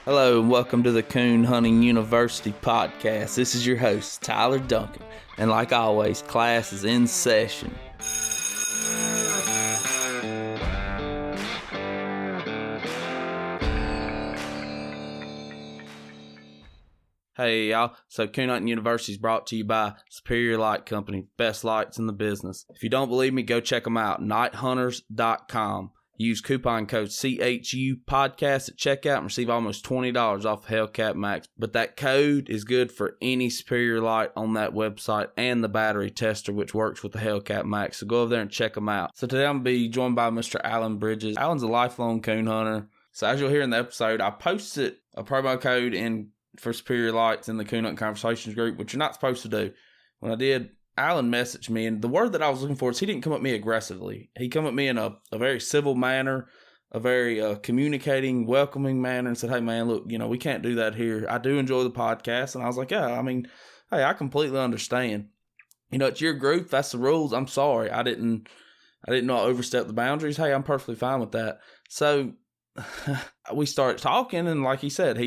Hello and welcome to the Coon Hunting University podcast. This is your host, Tyler Duncan, and like always, class is in session. Hey y'all, so Coon Hunting University is brought to you by Superior Light Company, best lights in the business. If you don't believe me, go check them out, nighthunters.com. Use coupon code CHU podcast at checkout and receive almost $20 off Hellcat Max. But that code is good for any Superior light on that website and the battery tester, which works with the Hellcat Max. So go over there and check them out. So today I'm going to be joined by Mr. Alan Bridges. Alan's a lifelong coon hunter. So as you'll hear in the episode, I posted a promo code in for Superior Lights in the CoonNut Conversations group, which you're not supposed to do. When I did, Alan messaged me, and the word that I was looking for is he didn't come at me aggressively. He come at me in a very civil manner, a very communicating, welcoming manner, and said, hey, man, look, we can't do that here. I do enjoy the podcast. And I was like, yeah, hey, I completely understand. It's your group. That's the rules. I'm sorry. I didn't know I overstepped the boundaries. Hey, I'm perfectly fine with that. So we started talking, and like he said,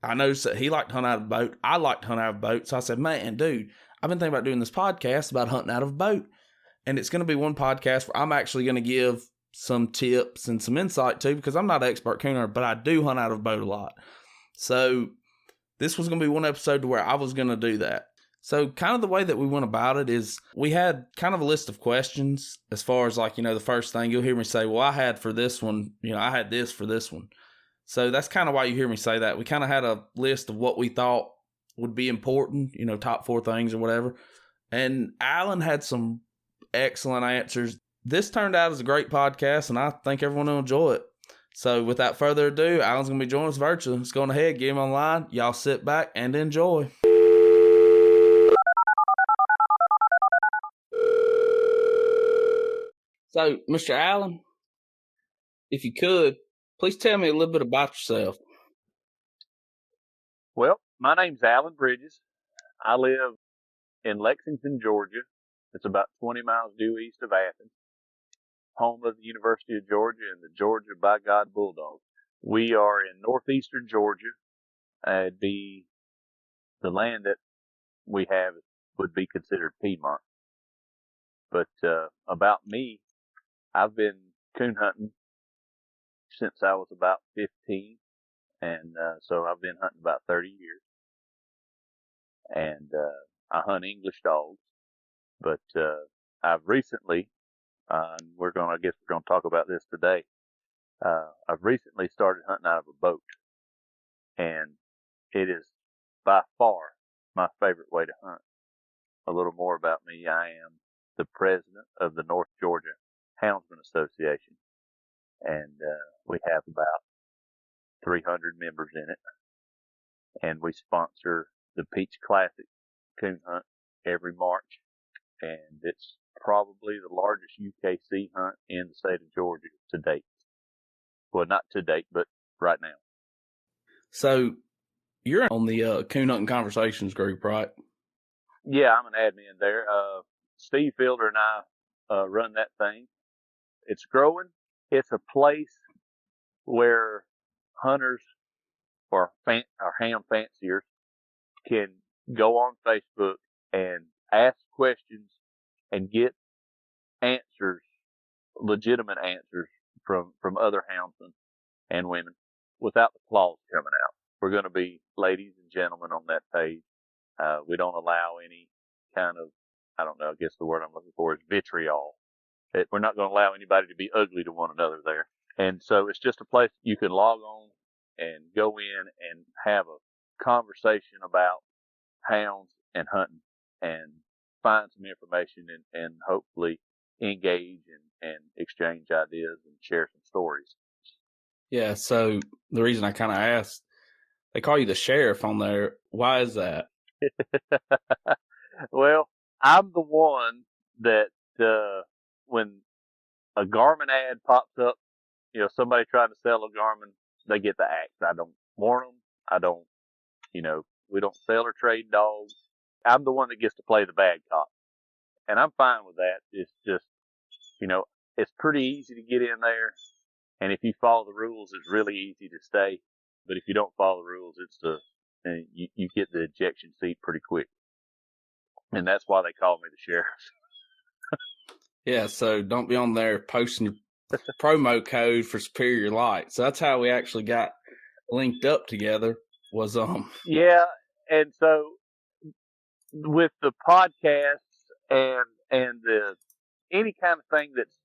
I noticed that he liked to hunt out of a boat. I liked to hunt out of a boat. So I said, man, dude, I've been thinking about doing this podcast about hunting out of a boat. And it's going to be one podcast where I'm actually going to give some tips and some insight too, because I'm not an expert coon hunter, but I do hunt out of a boat a lot. So this was going to be one episode to where I was going to do that. So kind of the way that we went about it is we had kind of a list of questions as far as the first thing you'll hear me say, well, I had for this one, I had this for this one. So that's kind of why you hear me say that. We kind of had a list of what we thought would be important, top 4 things or whatever. And Alan had some excellent answers. This turned out as a great podcast, and I think everyone will enjoy it. So without further ado, Alan's going to be joining us virtually. Let's go ahead, get him online. Y'all sit back and enjoy. So, Mr. Allen, if you could, please tell me a little bit about yourself. Well, my name's Alan Bridges. I live in Lexington, Georgia. It's about 20 miles due east of Athens, home of the University of Georgia and the Georgia by God Bulldogs. We are in northeastern Georgia. The land that we have would be considered Piedmont. But about me, I've been coon hunting since I was about 15. And so I've been hunting about 30 years. And I hunt English dogs. But I've recently, I guess we're going to talk about this today. I've recently started hunting out of a boat. And it is by far my favorite way to hunt. A little more about me. I am the president of the North Georgia Houndsman Association. And we have about 300 members in it. And we sponsor the Peach Classic coon hunt every March. And it's probably the largest UKC hunt in the state of Georgia to date. Well, not to date, but right now. So you're on the Coon Hunting Conversations group, right? Yeah, I'm an admin there. Steve Fielder and I run that thing. It's growing. It's a place where hunters or hound fanciers can go on Facebook and ask questions and get answers, legitimate answers from other houndsmen and women without the claws coming out. We're going to be ladies and gentlemen on that page. We don't allow any kind of, I guess the word I'm looking for is vitriol. We're not going to allow anybody to be ugly to one another there. And so it's just a place you can log on and go in and have a conversation about hounds and hunting and find some information and hopefully engage and exchange ideas and share some stories. Yeah, so the reason I kind of asked, they call you the sheriff on there. Why is that? Well, I'm the one that when a Garmin ad pops up, somebody trying to sell a Garmin, they get the axe. I don't warn them. I don't, we don't sell or trade dogs. I'm the one that gets to play the bad cop. And I'm fine with that. It's just, it's pretty easy to get in there. And if you follow the rules, it's really easy to stay. But if you don't follow the rules, you get the ejection seat pretty quick. And that's why they call me the sheriff. Yeah, so don't be on there posting your promo code for Superior Light. So that's how we actually got linked up together. Was Yeah, and so with the podcasts and the any kind of thing that's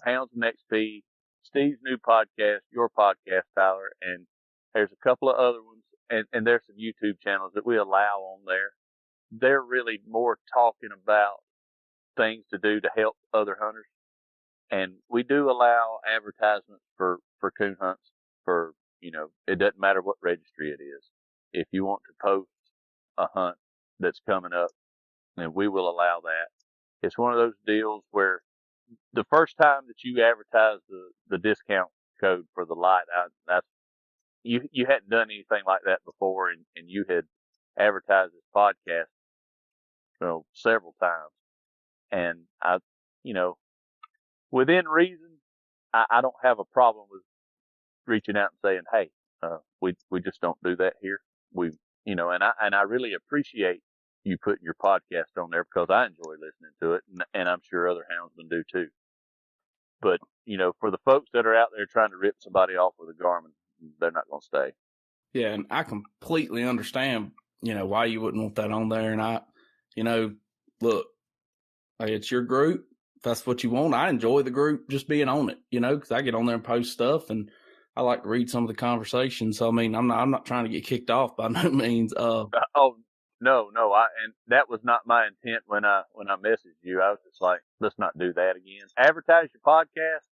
Hounds and XP, Steve's new podcast, your podcast, Tyler, and there's a couple of other ones, and there's some YouTube channels that we allow on there. They're really more talking about things to do to help other hunters, and we do allow advertisements for coon hunts. For it doesn't matter what registry it is. If you want to post a hunt that's coming up, then we will allow that. It's one of those deals where the first time that you advertise the discount code for the light, you hadn't done anything like that before, and you had advertised this podcast, several times, and within reason, I don't have a problem with reaching out and saying, hey, we just don't do that here. And I really appreciate you putting your podcast on there because I enjoy listening to it, and I'm sure other houndsmen do too. But, for the folks that are out there trying to rip somebody off with a Garmin, they're not going to stay. Yeah, and I completely understand, why you wouldn't want that on there. And look, it's your group. If that's what you want. I enjoy the group just being on it, because I get on there and post stuff, and I like to read some of the conversations. So, I mean, I'm not trying to get kicked off by no means. Oh, no. And that was not my intent when I messaged you. I was just like, let's not do that again. Advertise your podcast.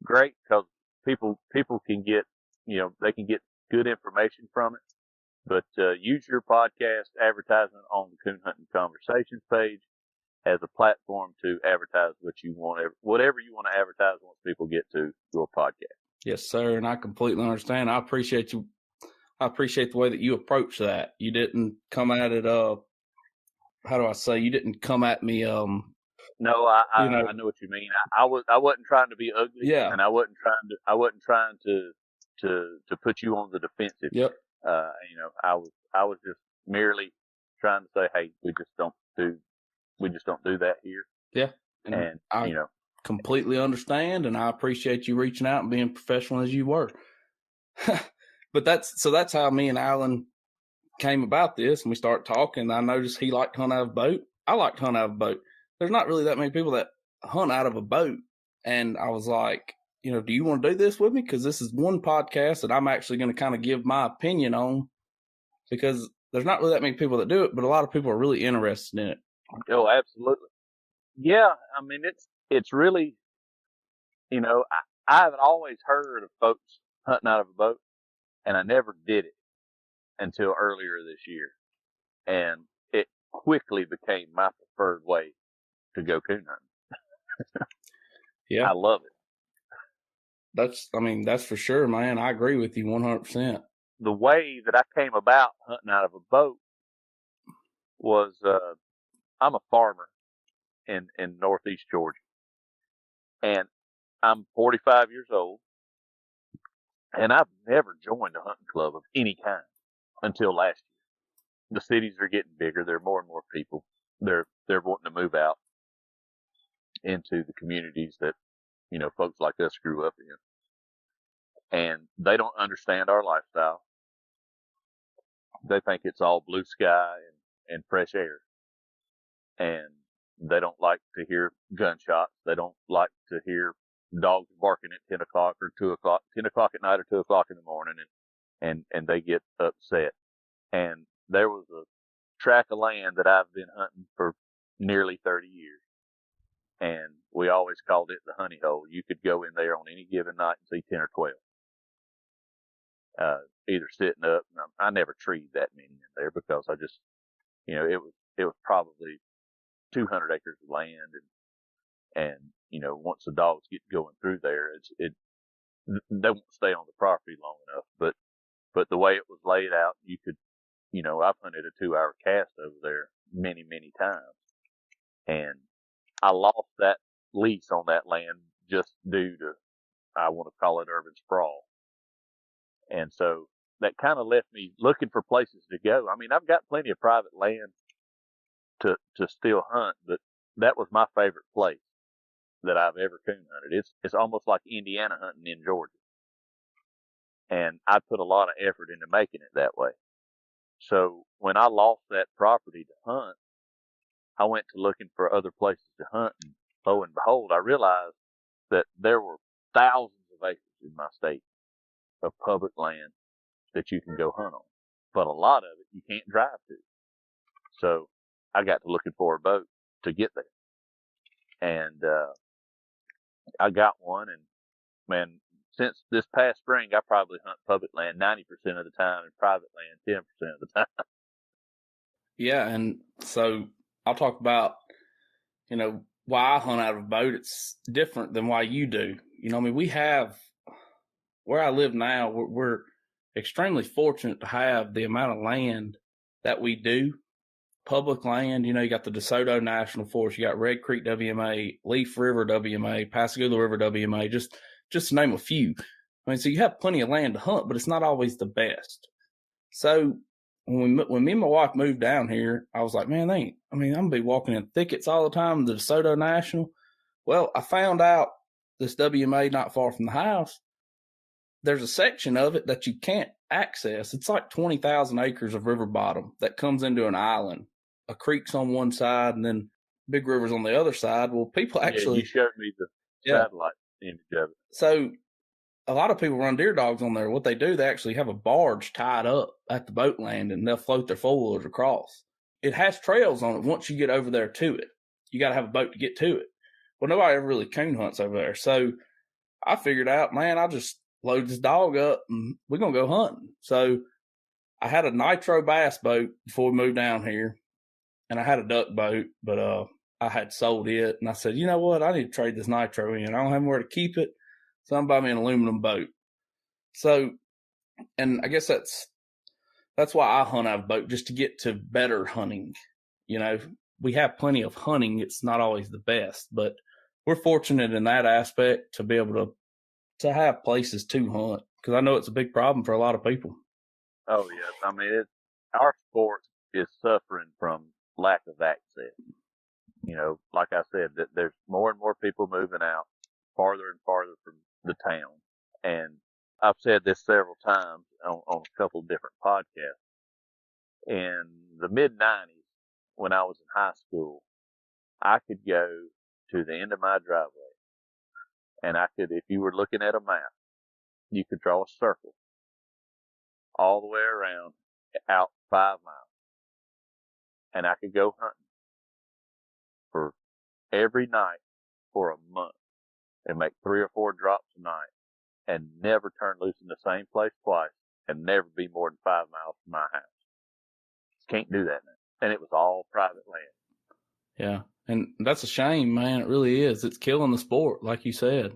Great. Because people can get, they can get good information from it, but, use your podcast advertisement on the CoonNut Conversations page as a platform to advertise whatever you want to advertise once people get to your podcast. Yes, sir. And I completely understand. I appreciate you. I appreciate the way that you approach that. You didn't come at it, how do I say? You didn't come at me, No, I know what you mean. I wasn't trying to be ugly. Yeah. And I wasn't trying to put you on the defensive. Yep. I was just merely trying to say, hey, we just don't do that here. Yeah. And I completely understand, and I appreciate you reaching out and being professional as you were. But that's how me and Alan came about this, and we started talking. I noticed he liked to hunt out of a boat. I like to hunt out of a boat. There's not really that many people that hunt out of a boat. And I was like, do you want to do this with me? Because this is one podcast that I'm actually going to kind of give my opinion on, because there's not really that many people that do it, but a lot of people are really interested in it. Oh, absolutely. Yeah. I mean, it's really, I've always heard of folks hunting out of a boat, and I never did it until earlier this year. And it quickly became my preferred way to go coon hunting. Yeah. I love it. That's for sure, man. I agree with you 100%. The way that I came about hunting out of a boat was, I'm a farmer in Northeast Georgia, and I'm 45 years old, and I've never joined a hunting club of any kind until last year. The cities are getting bigger. There are more and more people. They're wanting to move out into the communities that, folks like us grew up in. And they don't understand our lifestyle. They think it's all blue sky and fresh air. And they don't like to hear gunshots. They don't like to hear dogs barking at 10 o'clock or 2 o'clock, 10 o'clock at night or 2 o'clock in the morning, and they get upset. And there was a tract of land that I've been hunting for nearly 30 years. And we always called it the honey hole. You could go in there on any given night and see 10 or 12. Either sitting up. I never treed that many in there because I just, it was probably 200 acres of land, and once the dogs get going through there, they won't stay on the property long enough. But the way it was laid out, you could, I've hunted a 2-hour cast over there many, many times, and I lost that lease on that land just due to, I want to call it urban sprawl. And so that kind of left me looking for places to go. I mean, I've got plenty of private land to still hunt, but that was my favorite place that I've ever coon hunted. It's almost like Indiana hunting in Georgia. And I put a lot of effort into making it that way. So when I lost that property to hunt, I went to looking for other places to hunt, and lo and behold, I realized that there were thousands of acres in my state of public land that you can go hunt on. But a lot of it you can't drive to. So I got to looking for a boat to get there. And I got one, and man, since this past spring, I probably hunt public land 90% of the time and private land 10% of the time. Yeah, and so I'll talk about, why I hunt out of a boat. It's different than why you do. I mean, we have, where I live now, we're extremely fortunate to have the amount of land that we do. Public land, you got the DeSoto National Forest, you got Red Creek WMA, Leaf River WMA, Pascagoula River WMA, just to name a few. I mean, so you have plenty of land to hunt, but it's not always the best. So when me and my wife moved down here, I was like, man, I'm going to be walking in thickets all the time, the DeSoto National. Well, I found out this WMA not far from the house, there's a section of it that you can't access. It's like 20,000 acres of river bottom that comes into an island. A creek's on one side and then big rivers on the other side. Well, people actually... Yeah, you showed me the satellite image of it. So a lot of people run deer dogs on there. What they do, they actually have a barge tied up at the boat landing, and they'll float their four-wheelers across. It has trails on it once you get over there to it. You got to have a boat to get to it. Well, nobody ever really coon hunts over there. So I figured out, man, I'll just load this dog up and we're going to go hunting. So I had a nitro bass boat before we moved down here, and I had a duck boat, but I had sold it, and I said, you know what, I need to trade this nitro in. I don't have anywhere to keep it, so I'm buying me an aluminum boat. So, and I guess that's why I hunt out of a boat, just to get to better hunting. We have plenty of hunting. It's not always the best, but we're fortunate in that aspect to be able to have places to hunt, because I know it's a big problem for a lot of people. Oh, yes. I mean, our sport is suffering from lack of access. Like I said, that there's more and more people moving out farther and farther from the town. And I've said this several times on a couple of different podcasts. In the mid-90s, when I was in high school, I could go to the end of my driveway, and I could, if you were looking at a map, you could draw a circle all the way around out 5 miles. And I could go hunting for every night for a month and make 3 or 4 drops a night and never turn loose in the same place twice and never be more than 5 miles from my house. Can't do that now. And it was all private land. Yeah. And that's a shame, man. It really is. It's killing the sport, like you said.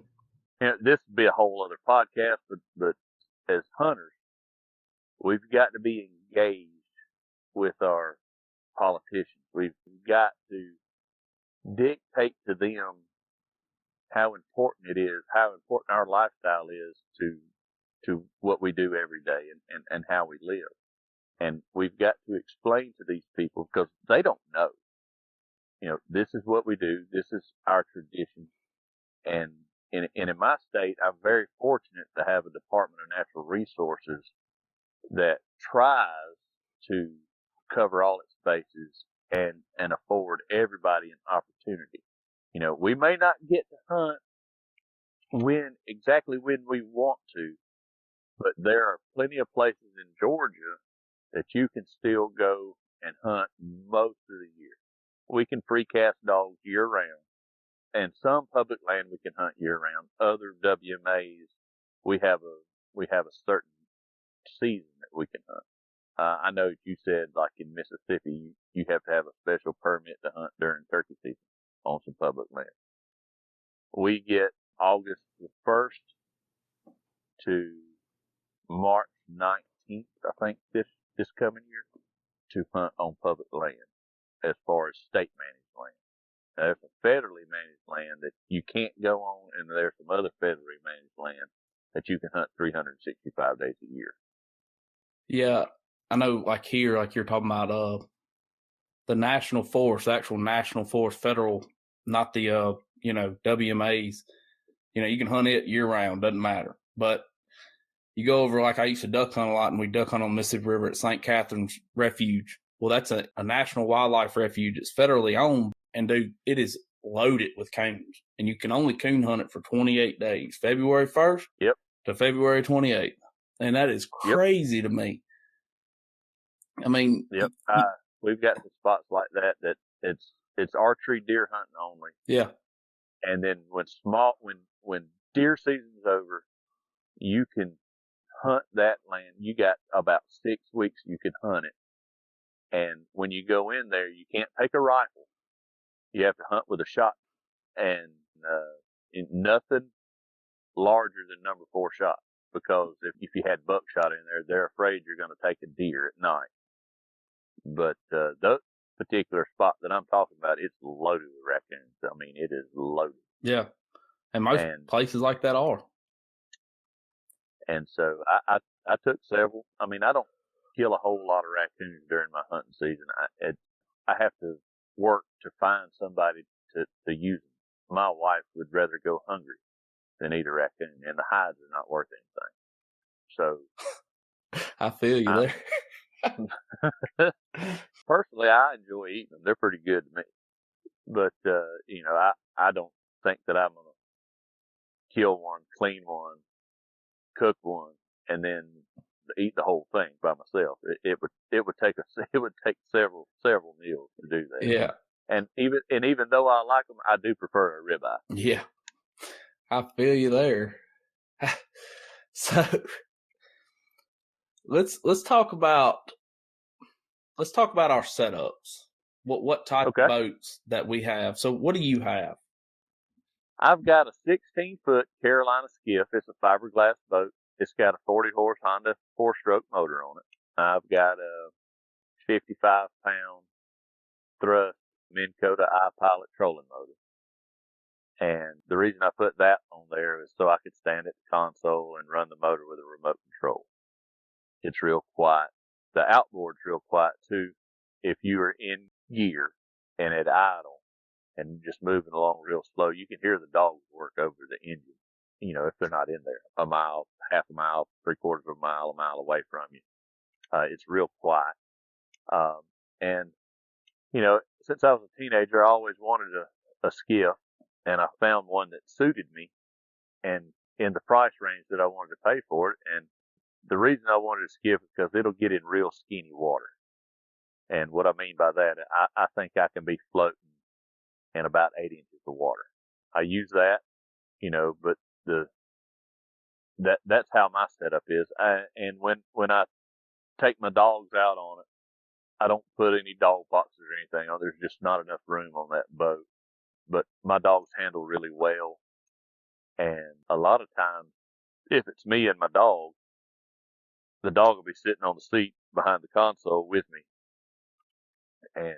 This would be a whole other podcast, but as hunters, we've got to be engaged with our politicians. We've got to dictate to them how important it is, how important our lifestyle is to what we do every day and how we live. And we've got to explain to these people, because they don't know. This is what we do. This is our tradition. And in my state, I'm very fortunate to have a Department of Natural Resources that tries to cover all its bases and afford everybody an opportunity. We may not get to hunt exactly when we want to, but there are plenty of places in Georgia that you can still go and hunt most of the year. We can free cast dogs year round, and some public land we can hunt year round. Other WMAs, we have a certain season that we can hunt. I know you said, like in Mississippi, you have to have a special permit to hunt during turkey season on some public land. We get August the 1st to March 19th, I think, this coming year, to hunt on public land as far as state managed land. There's some federally managed land that you can't go on, and there's some other federally managed land that you can hunt 365 days a year. Yeah, I know. Like here, like you're talking about the national forest, actual national forest, federal, not the WMAs. You can hunt it year round, doesn't matter. But you go over, like I used to duck hunt a lot, and we duck hunt on the Mississippi River at St. Catherine's Refuge. Well, that's a national wildlife refuge. It's federally owned, and dude, it is loaded with coons, and you can only coon hunt it for 28 days, February 1st to February 28th, and that is crazy to me. I mean, we've got some spots like that it's archery deer hunting only. Yeah. And then when deer season's over, you can hunt that land. You got about 6 weeks you can hunt it. And when you go in there, you can't take a rifle. You have to hunt with a shot, and nothing larger than number 4 shot, because if you had buckshot in there, they're afraid you're going to take a deer at night. But that particular spot that I'm talking about, it's loaded with raccoons. I mean, it is loaded. Yeah, and most places like that are. And so I took several. I mean, I don't kill a whole lot of raccoons during my hunting season. I have to work to find somebody to use them. My wife would rather go hungry than eat a raccoon, and the hides are not worth anything. So I feel you there. Personally, I enjoy eating them. They're pretty good to me. But I don't think that I'm gonna kill one, clean one, cook one, and then eat the whole thing by myself. It would take several meals to do that. Yeah. And even though I like them, I do prefer a ribeye. Yeah, I feel you there. So let's talk about our setups. What type of boats that we have. So what do you have? I've got a 16-foot Carolina skiff. It's a fiberglass boat. It's got a 40-horse Honda 4-stroke motor on it. I've got a 55-pound thrust Minn Kota iPilot trolling motor. And the reason I put that on there is so I could stand at the console and run the motor with a remote control. It's real quiet. The outboard's real quiet too. If you are in gear and at idle and just moving along real slow, you can hear the dogs work over the engine. If they're not in there, a mile, half a mile, 3/4 of a mile away from you. It's real quiet. And since I was a teenager, I always wanted a skiff, and I found one that suited me and in the price range that I wanted to pay for it. And the reason I wanted a skiff is because it'll get in real skinny water. And what I mean by that, I think I can be floating in about 8 inches of water. I use that, but that's how my setup is. And when I take my dogs out on it, I don't put any dog boxes or anything on. There's just not enough room on that boat. But my dogs handle really well. And a lot of times, if it's me and my dog, the dog will be sitting on the seat behind the console with me. And,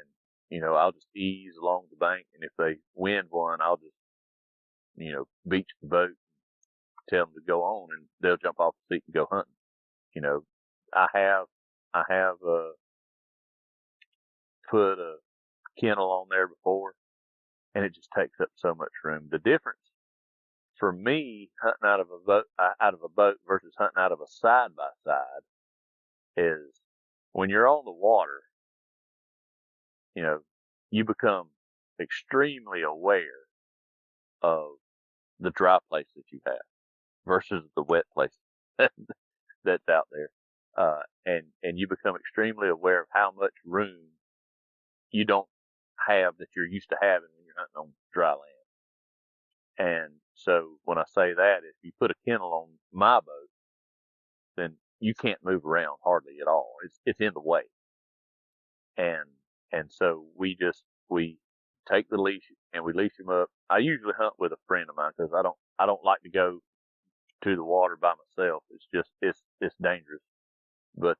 I'll just ease along the bank. And if they wind one, I'll just, beach the boat, tell them to go on, and they'll jump off the seat and go hunting. I have put a kennel on there before, and it just takes up so much room. The difference for me hunting out of a boat versus hunting out of a side by side is when you're on the water, you become extremely aware of the dry place that you have versus the wet place that's out there. And you become extremely aware of how much room you don't have that you're used to having when you're hunting on dry land. And so when I say that, if you put a kennel on my boat, then you can't move around hardly at all. It's in the way. And so we take the leash and we leash him up. I usually hunt with a friend of mine because I don't like to go to the water by myself. It's dangerous. But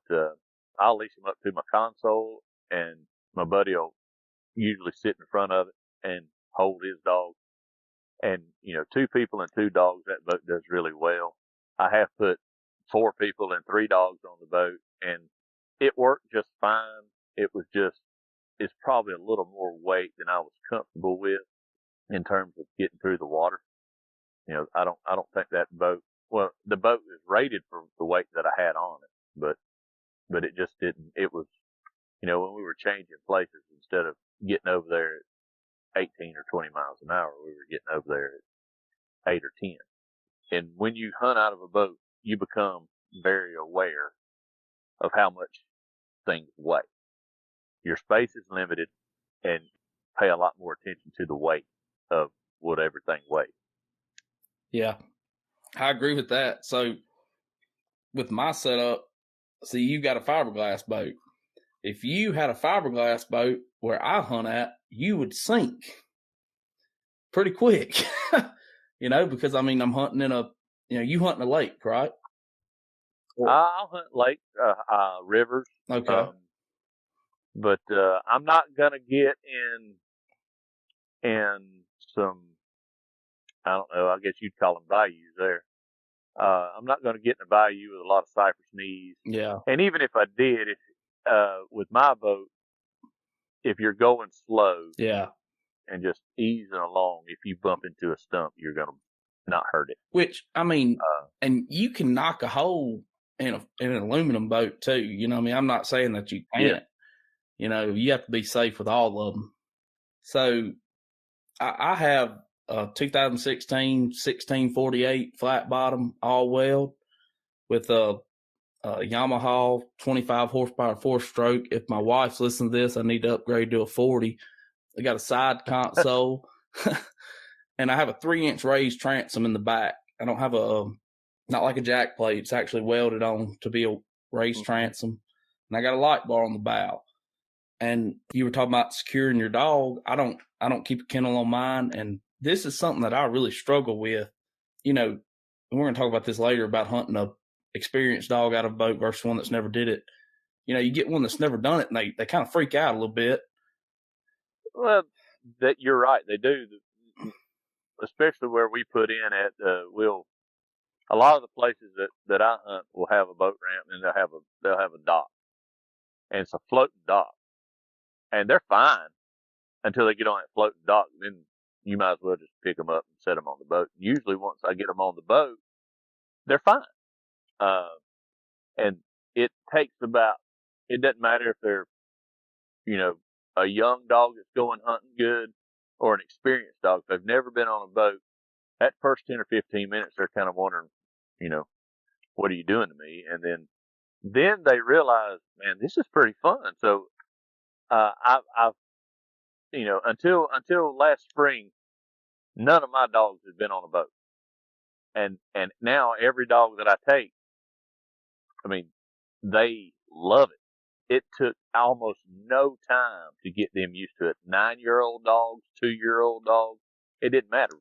I'll leash him up to my console, and my buddy will usually sit in front of it, and hold his dog. And, 2 people and 2 dogs, that boat does really well. I have put 4 people and 3 dogs on the boat, and it worked just fine. It's probably a little more weight than I was comfortable with in terms of getting through the water. I don't think that boat, well, the boat is rated for the weight that I had on it, but it just didn't, it was, when we were changing places, instead of getting over there at 18 or 20 miles an hour, we were getting over there at 8 or 10. And when you hunt out of a boat, you become very aware of how much things weigh. Your space is limited, and pay a lot more attention to the weight of what everything weighs. Yeah, I agree with that. So with my setup, see, you got a fiberglass boat. If you had a fiberglass boat where I hunt at, you would sink pretty quick, because I'm hunting in you hunt in a lake, right? I'll hunt lakes, rivers. Okay. But I'm not gonna get in some, I don't know, I guess you'd call them bayous there. I'm not gonna get in a bayou with a lot of cypress knees. Yeah. And even if I did, with my boat, if you're going slow, yeah, and just easing along, if you bump into a stump, you're gonna not hurt it. Which, and you can knock a hole in an aluminum boat too. I'm not saying that you can't. Yeah. You have to be safe with all of them. So I have a 2016 1648 flat bottom all weld with a Yamaha 25 horsepower 4-stroke. If my wife's listening to this, I need to upgrade to a 40. I got a side console, and I have a 3-inch raised transom in the back. I don't have not like a jack plate. It's actually welded on to be a raised transom, and I got a light bar on the bow. And you were talking about securing your dog. I don't keep a kennel on mine, and this is something that I really struggle with. And we're going to talk about this later about hunting a experienced dog out of a boat versus one that's never did it. You get one that's never done it, and they kind of freak out a little bit. Well, that you're right, they do. Especially where we put in at, a lot of the places that I hunt will have a boat ramp, and they'll have a dock, and it's a floating dock, and they're fine until they get on that floating dock. Then you might as well just pick them up and set them on the boat. Usually, once I get them on the boat, they're fine. And it takes it doesn't matter if they're, a young dog that's going hunting good or an experienced dog. If they've never been on a boat, that first 10 or 15 minutes, they're kind of wondering, what are you doing to me? And then they realize, man, this is pretty fun. So, I've, until last spring, none of my dogs had been on a boat. And now every dog that I take, they love it. It took almost no time to get them used to it. 9-year-old dogs, 2-year-old dogs, it didn't matter.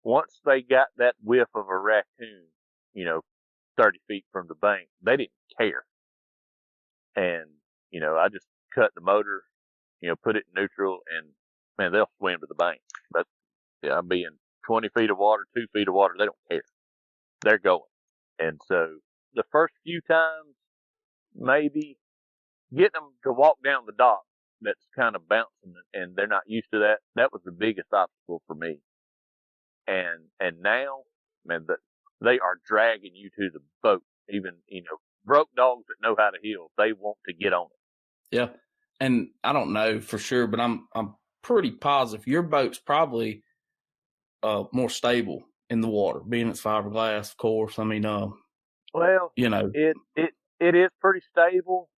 Once they got that whiff of a raccoon, 30 feet from the bank, they didn't care. And, I just cut the motor, put it in neutral, and, man, they'll swim to the bank. But, yeah, I'm being 20 feet of water, 2 feet of water, they don't care. They're going. And so the first few times, maybe getting them to walk down the dock that's kind of bouncing and they're not used to that was the biggest obstacle for me. And now, man, they are dragging you to the boat. Even, broke dogs that know how to heel, they want to get on it. Yeah. And I don't know for sure, but I'm pretty positive your boat's probably more stable in the water, being it's fiberglass, of course. Well, it is pretty stable,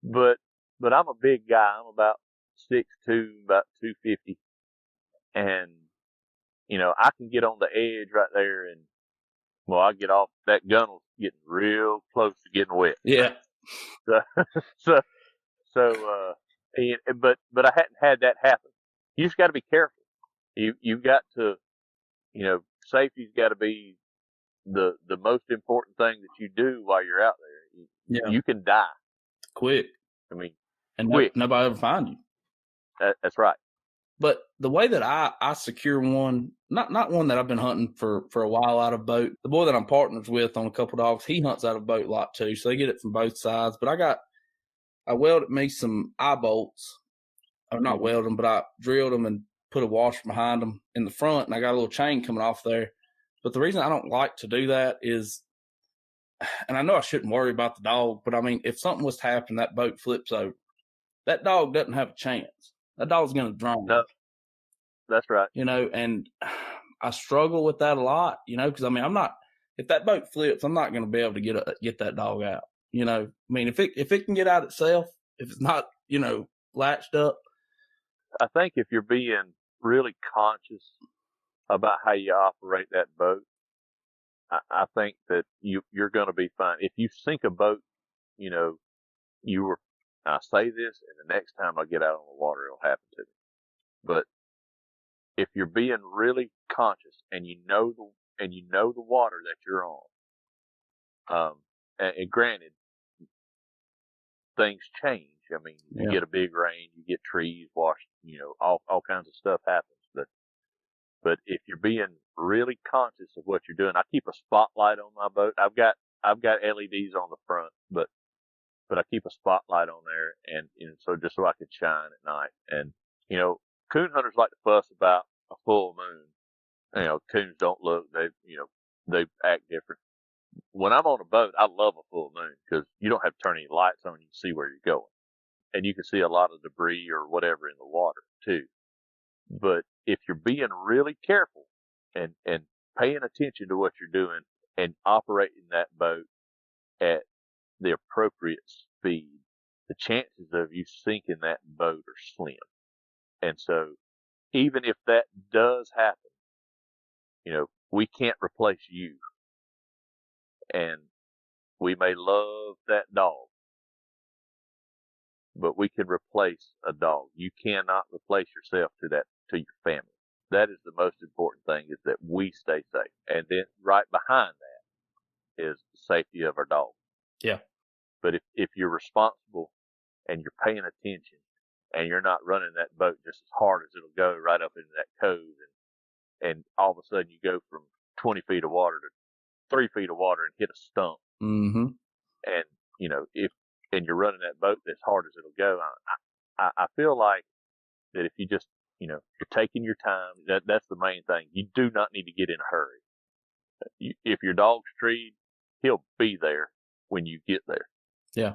but I'm a big guy. I'm about 6'2", about 250, and I can get on the edge right there, and I get off. That gunnel's getting real close to getting wet. Yeah. So, but I hadn't had that happen. You just got to be careful. You've got to, safety's got to be the most important thing that you do while you're out there. You can die quick. and quick. Nobody ever find you. That's right. But the way that I secure one, not one that I've been hunting for a while out of boat. The boy that I'm partners with on a couple dogs, he hunts out of boat a lot too, so they get it from both sides. But I welded me some eye bolts, or not welded them, but I drilled them and put a washer behind them in the front, and I got a little chain coming off there. But the reason I don't like to do that is, and I know I shouldn't worry about the dog, but I mean, if something was to happen, that boat flips over, that dog doesn't have a chance. That dog's going to drown. No, that's right. You know, and I struggle with that a lot, you know, because I mean, if that boat flips, I'm not going to be able to get that dog out. You know, I mean, if it can get out itself, if it's not, you know, latched up. I think if you're being really conscious about how you operate that boat, I think that you're going to be fine. If you sink a boat, you know, I say this, and the next time I get out on the water, it'll happen to me. But if you're being really conscious and you know the water that you're on, and granted, things change. I mean, you get a big rain, you get trees washed, you know, all kinds of stuff happens. But if you're being really conscious of what you're doing, I keep a spotlight on my boat. I've got LEDs on the front, but I keep a spotlight on there, and so just so I can shine at night. And you know, coon hunters like to fuss about a full moon. You know, coons don't look, they act different. When I'm on a boat, I love a full moon because you don't have to turn any lights on. You can see where you're going, and you can see a lot of debris or whatever in the water too. But if you're being really careful and paying attention to what you're doing and operating that boat at the appropriate speed, the chances of you sinking that boat are slim. And so even if that does happen, you know, we can't replace you. And we may love that dog, but we can replace a dog. You cannot replace yourself to your family. That is the most important thing, is that we stay safe. And then right behind that is the safety of our dog. Yeah. But if you're responsible and you're paying attention and you're not running that boat just as hard as it'll go right up into that cove, and all of a sudden you go from 20 feet of water to 3 feet of water and hit a stump. Mm-hmm. And, you know, and you're running that boat as hard as it'll go, I feel like that if you just, you know, you're taking your time, that's the main thing. You do not need to get in a hurry. If your dog's treed, he'll be there when you get there. Yeah.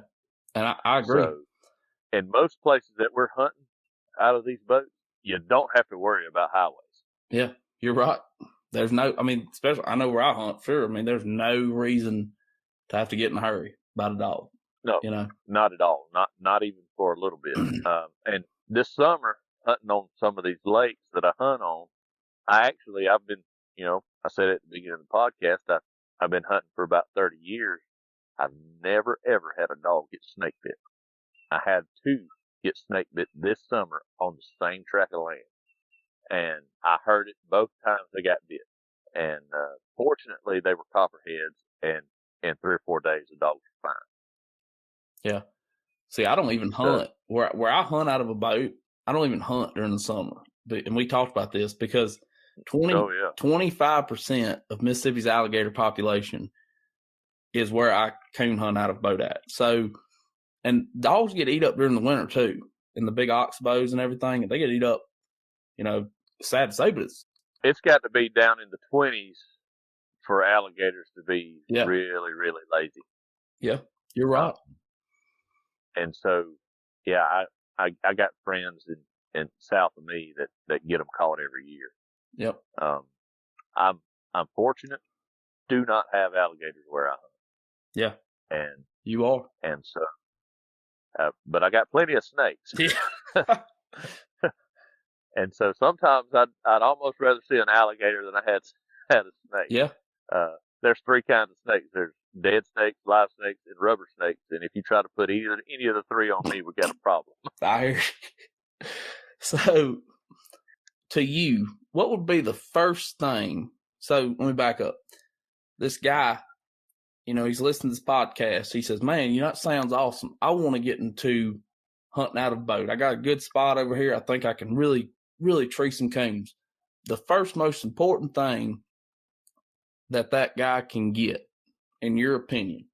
And I agree. So, in most places that we're hunting out of these boats, you don't have to worry about highways. Yeah, you're right. There's especially, I know where I hunt, sure. I mean, there's no reason to have to get in a hurry about a dog. No, you know, not at all. Not even for a little bit. And this summer, hunting on some of these lakes that I hunt on, I've been, you know, I said at the beginning of the podcast, I've been hunting for about 30 years. I've never, ever had a dog get snake bit. I had 2 get snake bit this summer on the same tract of land. And I heard it both times they got bit. And fortunately, they were copperheads, and in 3 or 4 days, the dogs were fine. Yeah. See, I don't even hunt. Where I hunt out of a boat, I don't even hunt during the summer. And we talked about this because 25% of Mississippi's alligator population is where I coon hunt out of boat at. So, and dogs get eat up during the winter too, in the big oxbows and everything. And they get eat up, you know, sad to say, but it's got to be down in the 20s for alligators to be really, really lazy. Yeah, you're right. And so, yeah, I got friends in south of me that get them caught every year. Yep. I'm fortunate. Do not have alligators where I hunt. Yeah. And you are. And so, but I got plenty of snakes. Yeah. And so sometimes I'd almost rather see an alligator than I had a snake. Yeah. There's 3 kinds of snakes. There's dead snakes, live snakes, and rubber snakes. And if you try to put any of the 3 on me, we got a problem. I hear you. So, to you, what would be the first thing? So, let me back up. This guy, you know, he's listening to this podcast. He says, man, you know, that sounds awesome. I want to get into hunting out of a boat. I got a good spot over here. I think I can really really tree some coons, the first most important thing that guy can get, in your opinion?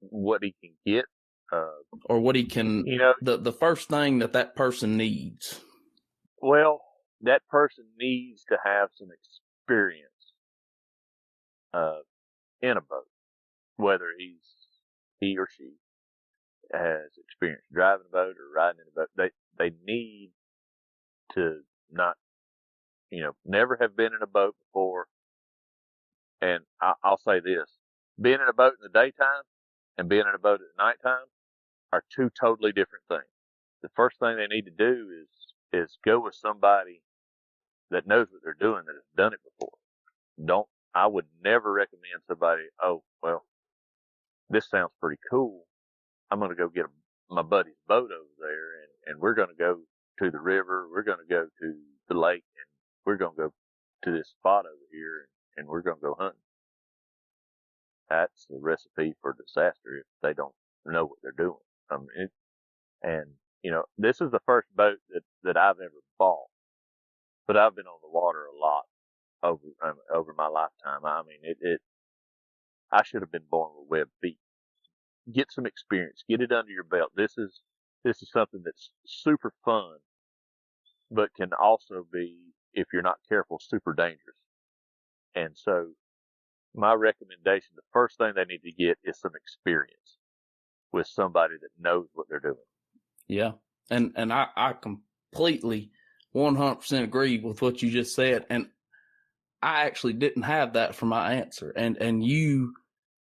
What he can get, or what he can, the first thing that person needs. Well, that person needs to have some experience in a boat, whether he or she has experience driving a boat or riding in a boat. They need to not, never have been in a boat before. And I'll say this: being in a boat in the daytime and being in a boat at nighttime are two totally different things. The first thing they need to do is go with somebody that knows what they're doing, that has done it before. I would never recommend somebody, oh, well, this sounds pretty cool. I'm going to go get my buddy's boat over there, and we're going to go to the river. We're going to go to the lake, and we're going to go to this spot over here, and we're going to go hunting. That's the recipe for disaster if they don't know what they're doing. This is the first boat that I've ever bought, but I've been on the water a lot over my lifetime. I mean, I should have been born with web feet. Get some experience, get it under your belt. This is something that's super fun, but can also be, if you're not careful, super dangerous. And so my recommendation, the first thing they need to get is some experience with somebody that knows what they're doing. Yeah. And I completely 100% agree with what you just said. And I actually didn't have that for my answer. And you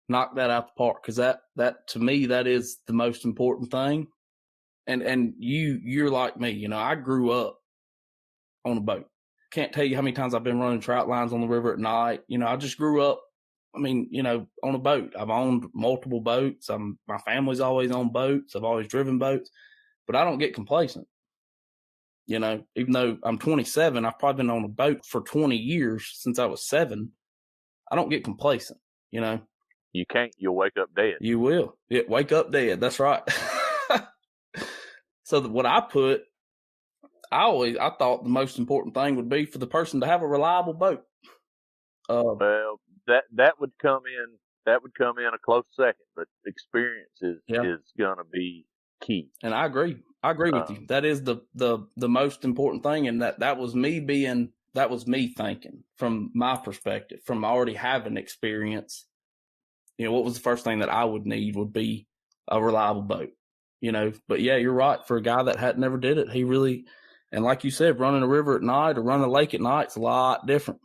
knocked that out the park, because that to me, that is the most important thing. And you're like me, I grew up on a boat. Can't tell you how many times I've been running trout lines on the river at night. I just grew up, on a boat. I've owned multiple boats. My family's always owned boats. I've always driven boats, but I don't get complacent. Even though I'm 27, I've probably been on a boat for 20 years since I was 7. I don't get complacent, You can't, you'll wake up dead. You will. Wake up dead. That's right. So what I put, I thought the most important thing would be for the person to have a reliable boat. Well, that would come in a close second, but experience is going to be key. And I agree with you. That is the most important thing. And that was me thinking from my perspective, from already having experience. What was the first thing that I would need would be a reliable boat, but yeah, you're right. For a guy that had never did it, he really, and like you said, running a river at night or running a lake at night is a lot different.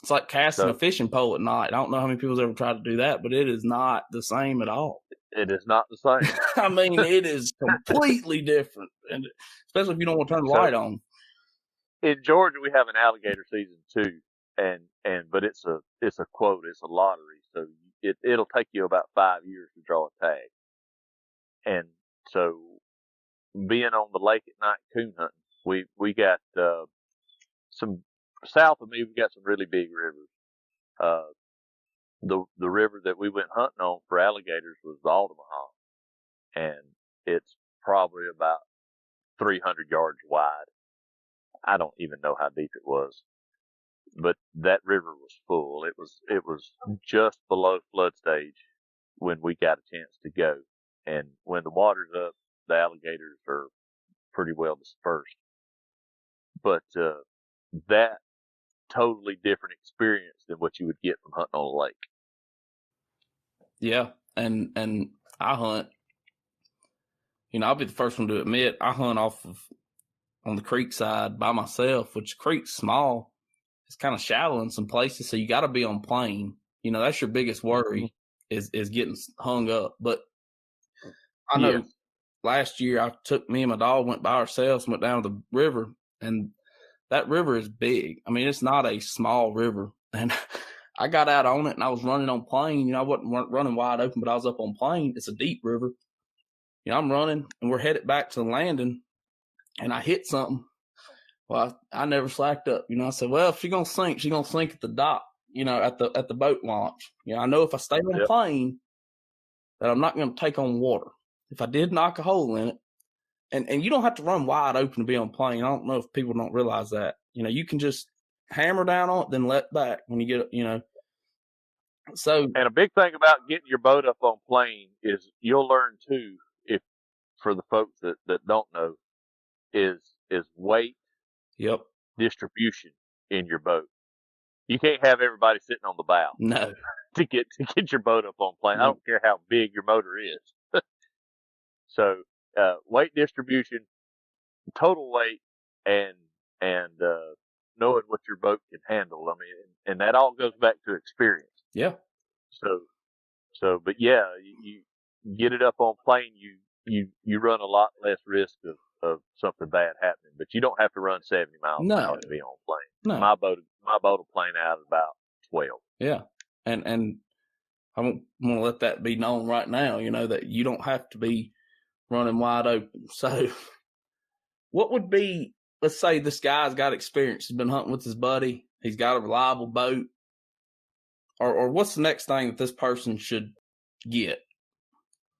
It's like casting a fishing pole at night. I don't know how many people's ever tried to do that, but it is not the same at all. It is not the same. I mean, it is completely different, and especially if you don't want to turn the light on. In Georgia, we have an alligator season too, but it's a quote, it's a lottery, so it'll take you about 5 years to draw a tag. And so, being on the lake at night coon hunting, we got some south of me. We got some really big rivers. The river that we went hunting on for alligators was the Altamaha, and it's probably about 300 yards wide. I don't even know how deep it was, but that river was full. It was just below flood stage when we got a chance to go, and when the water's up, the alligators are pretty well dispersed. But that totally different experience than what you would get from hunting on a lake. Yeah, and I hunt. I'll be the first one to admit I hunt on the creek side by myself, which the creek's small. It's kind of shallow in some places, so you got to be on plane. That's your biggest worry is getting hung up. But I know last year me and my dog went by ourselves, went down to the river, and that river is big. I mean, it's not a small river. And I got out on it and I was running on plane. I wasn't running wide open, but I was up on plane. It's a deep river. I'm running and we're headed back to the landing and I hit something. Well, I never slacked up. I said, well, if she's going to sink at the dock, at the boat launch. I know if I stay on plane that I'm not going to take on water. If I did knock a hole in it, And you don't have to run wide open to be on plane. I don't know if people don't realize that. You can just hammer down on it, then let back when you get, So, and a big thing about getting your boat up on plane is you'll learn too, if for the folks that don't know, is weight yep, distribution in your boat. You can't have everybody sitting on the bow no, to get your boat up on plane. I don't care how big your motor is. So weight distribution, total weight, and knowing what your boat can handle. I mean, and that all goes back to experience. yeah, But yeah, you get it up on plane, you run a lot less risk of something bad happening. But you don't have to run 70 miles an hour to be on plane. No. My boat will plane out at about 12. Yeah, and I want to let that be known right now. That you don't have to be running wide open. So, what would be? Let's say this guy's got experience. He's been hunting with his buddy. He's got a reliable boat. Or what's the next thing that this person should get?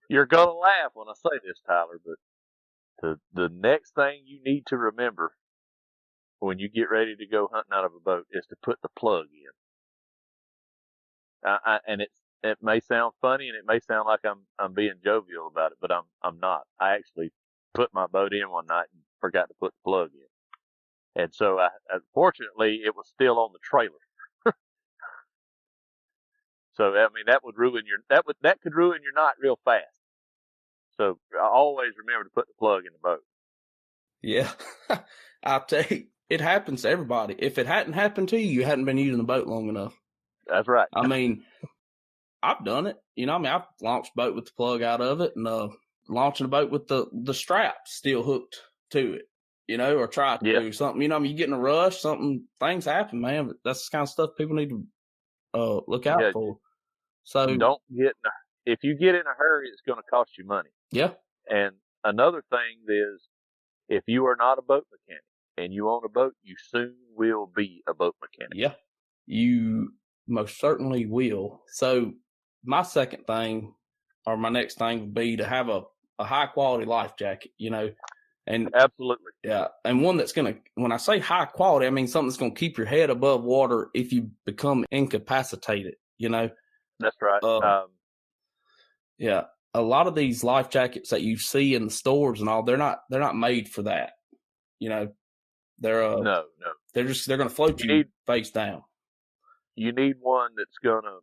You're going to laugh when I say this, Tyler, but the next thing you need to remember when you get ready to go hunting out of a boat is to put the plug in. And it may sound funny and it may sound like I'm being jovial about it, but I'm not. I actually put my boat in one night and forgot to put the plug in. And so unfortunately it was still on the trailer. So I mean that could ruin your night real fast. So I always remember to put the plug in the boat. Yeah, I'll tell you, it happens to everybody. If it hadn't happened to you, you hadn't been using the boat long enough. That's right. I mean, I've done it. I've launched a boat with the plug out of it, and launching a boat with the strap still hooked to it. Or try to do something. You get in a rush, things happen, man. But that's the kind of stuff people need to look out for. So if you get in a hurry, it's going to cost you money. Yeah. And another thing is, if you are not a boat mechanic and you own a boat, you soon will be a boat mechanic. Yeah, you most certainly will. So my second thing, or my next thing, would be to have a high quality life jacket. And absolutely, yeah, and one that's when I say high quality, I mean something that's going to keep your head above water if you become incapacitated. That's right. Yeah, a lot of these life jackets that you see in the stores and all, they're not made for that. They're no, they're going to float you face down. You need one that's gonna,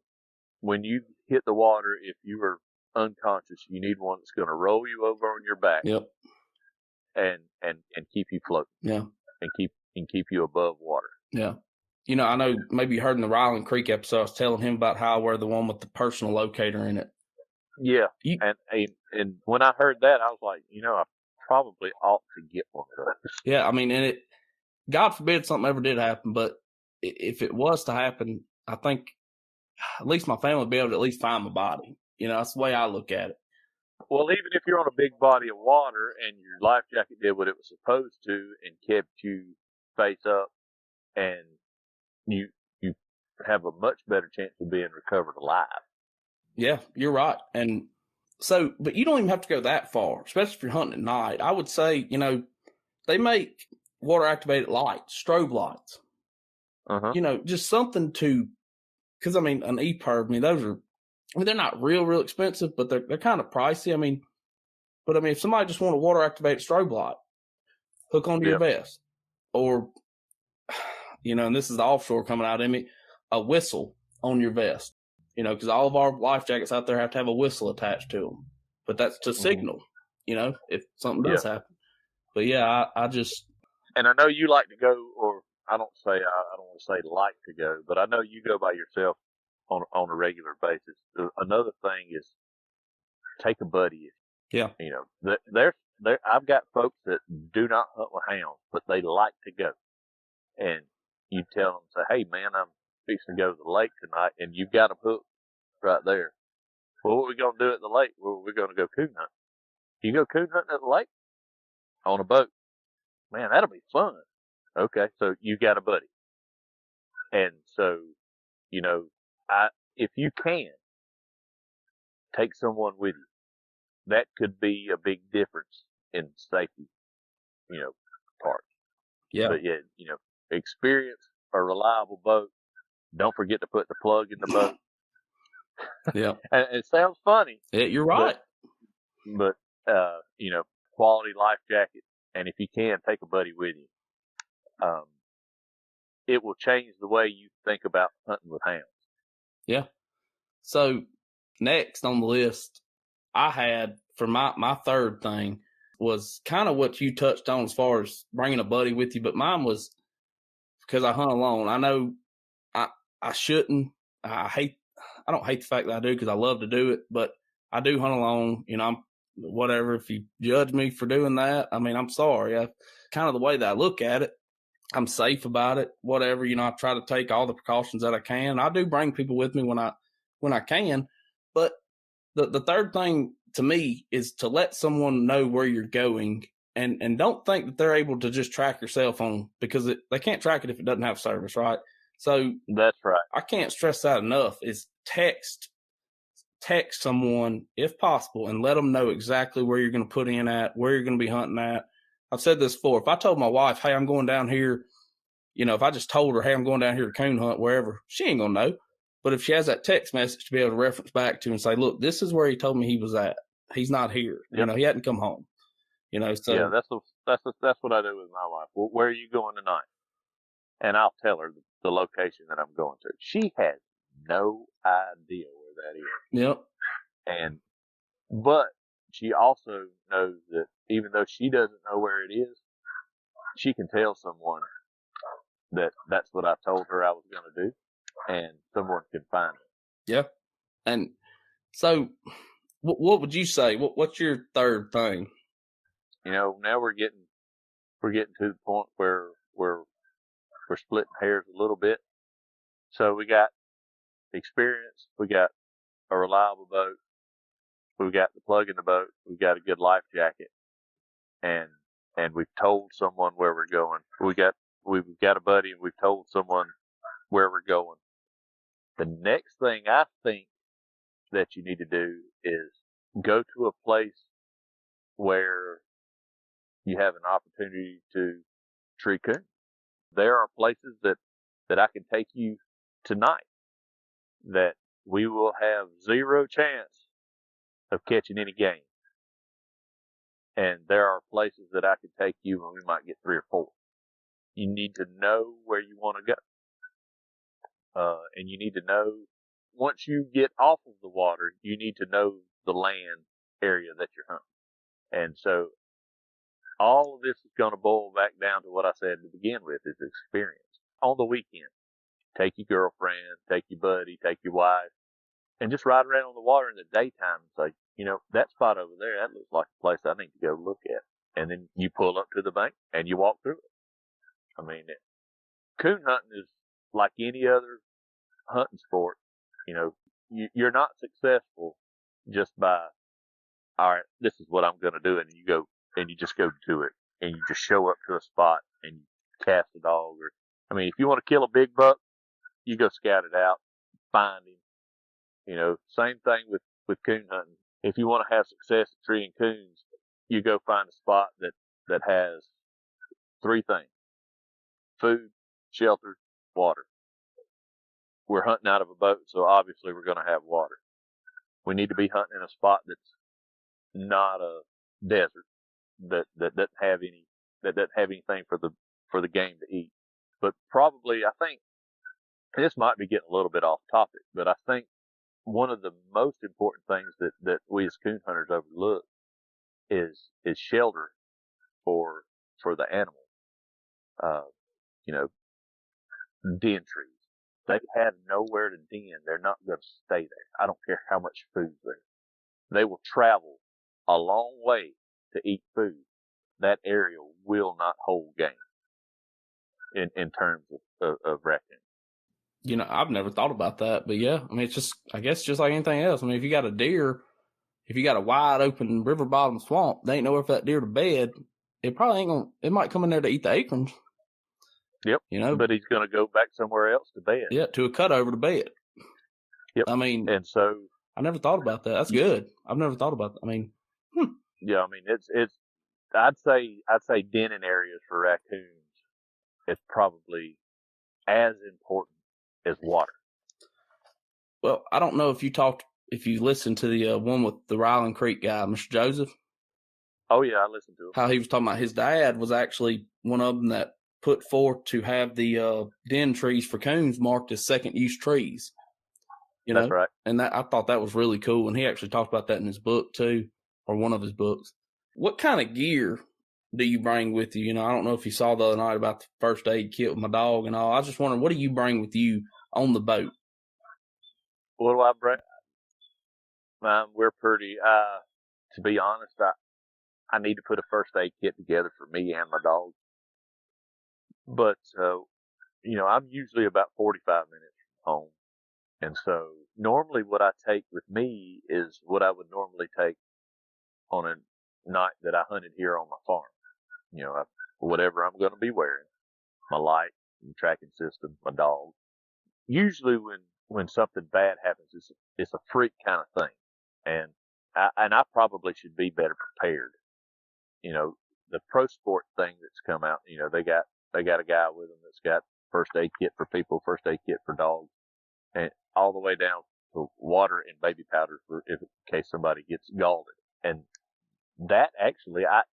when you hit the water, if you are unconscious, you need one that's gonna roll you over on your back. Yep. And keep you floating. Yeah. And keep you above water. Yeah. I know maybe you heard in the Ryland Creek episode, I was telling him about how I wear the one with the personal locator in it. Yeah. And when I heard that, I was like, I probably ought to get one of those. Yeah. I mean, and God forbid something ever did happen, but if it was to happen, I think at least my family would be able to at least find my body. That's the way I look at it. Well, even if you're on a big body of water and your life jacket did what it was supposed to and kept you face up, and you have a much better chance of being recovered alive. Yeah, you're right. And so, but you don't even have to go that far, especially if you're hunting at night. I would say, they make water activated lights, strobe lights. Just something because an EPIRB, those are, they're not real expensive, but they're kind of pricey. If somebody just want a water activated strobe light, hook onto your vest, or, and this is the offshore coming out in me, a whistle on your vest, because all of our life jackets out there have to have a whistle attached to them, but that's to signal, if something does happen. But yeah, I just, and I know you like to go, or I don't want to say like to go, but I know you go by yourself on a regular basis. Another thing is take a buddy. Yeah. I've got folks that do not hunt with hounds, but they like to go. And you tell them, say, hey man, I'm fixing to go to the lake tonight, and you've got them hooked right there. Well, what are we going to do at the lake? Well, we're going to go coon hunting. You go coon hunting at the lake? On a boat. Man, that'll be fun. Okay, so you got a buddy. And so, if you can, take someone with you. That could be a big difference in safety, parts. Yeah. But yeah, experience a reliable boat. Don't forget to put the plug in the boat. Yeah. And it sounds funny. Yeah, you're right. But quality life jacket. And if you can, take a buddy with you. It will change the way you think about hunting with hounds. Yeah. So next on the list, I had for my third thing was kind of what you touched on as far as bringing a buddy with you, but mine was because I hunt alone. I know I shouldn't. I don't hate the fact that I do because I love to do it, but I do hunt alone. I'm whatever. If you judge me for doing that, I mean, I'm sorry. Kind of the way that I look at it, I'm safe about it. Whatever, I try to take all the precautions that I can. I do bring people with me when I can, but the third thing to me is to let someone know where you're going and don't think that they're able to just track your cell phone because they can't track it if it doesn't have service, right? So that's right. I can't stress that enough is text someone if possible and let them know exactly where you're going to put in at, where you're going to be hunting at. I've said this before. If I told my wife, hey, I'm going down here, if I just told her, hey, I'm going down here to coon hunt, wherever, she ain't going to know. But if she has that text message to be able to reference back to and say, look, this is where he told me he was at. He's not here. Yep. He hadn't come home. So yeah, that's what I do with my wife. Well, where are you going tonight? And I'll tell her the location that I'm going to. She has no idea where that is. Yep. But she also knows that even though she doesn't know where it is, she can tell someone that that's what I told her I was going to do, and someone can find it. Yeah. And so what would you say? What's your third thing? Now we're getting to the point where we're splitting hairs a little bit. So we got experience, we got a reliable boat, we got the plug in the boat, we got a good life jacket, and we've told someone where we're going. We've got a buddy, and we've told someone where we're going. The next thing I think that you need to do is go to a place where you have an opportunity to tree coon. There are places that I can take you tonight that we will have zero chance of catching any game. And there are places that I can take you and we might get 3 or 4. You need to know where you want to go. And you need to know, once you get off of the water, you need to know the land area that you're hunting. And so all of this is going to boil back down to what I said to begin with, is experience. On the weekend, take your girlfriend, take your buddy, take your wife, and just ride around on the water in the daytime and say, that spot over there, that looks like a place I need to go look at. And then you pull up to the bank and you walk through it. I mean, coon hunting is like any other hunting sport. You're not successful just by, all right, this is what I'm going to do. And you just go do it. And you just show up to a spot and you cast a dog. If you want to kill a big buck, you go scout it out, find him. Same thing with coon hunting. If you want to have success at treeing coons, you go find a spot that has 3 things: food, shelter, water. We're hunting out of a boat, so obviously we're going to have water. We need to be hunting in a spot that's not a desert, that doesn't have anything for the game to eat. But probably, I think, this might be getting a little bit off topic, but I think one of the most important things that we as coon hunters overlook is shelter for the animals. Den trees. They have nowhere to den. They're not going to stay there. I don't care how much food's there. They will travel a long way to eat food. That area will not hold game in terms of raccoon. I've never thought about that, but yeah, it's just, I guess, just like anything else. If you got a deer, if you got a wide open river bottom swamp, they ain't nowhere for that deer to bed. It probably ain't it might come in there to eat the acorns. Yep. But he's going to go back somewhere else to bed. Yeah, to a cutover to bed. Yep. And so I never thought about that. That's good. I've never thought about that. Yeah, it's I'd say denning areas for raccoons is probably as important as water. Well, I don't know if you listened to the one with the Ryland Creek guy, Mr. Joseph. Oh yeah, I listened to him. How he was talking about his dad was actually one of them that put forth to have the den trees for coons marked as second use trees. That's right. And I thought that was really cool. And he actually talked about that in his book too, or one of his books. What kind of gear do you bring with you? I don't know if you saw the other night about the first aid kit with my dog and all. I was just wondering, what do you bring with you on the boat? What do I bring? We're pretty, to be honest, I need to put a first aid kit together for me and my dog. But, I'm usually about 45 minutes from home. And so normally what I take with me is what I would normally take on a night that I hunted here on my farm. Whatever I'm going to be wearing, my light and tracking system, my dog. Usually when something bad happens, it's a freak kind of thing. And I probably should be better prepared. The pro sport thing that's come out, they got a guy with them that's got first aid kit for people, first aid kit for dogs, and all the way down to water and baby powder in case somebody gets scalded. And that actually, I've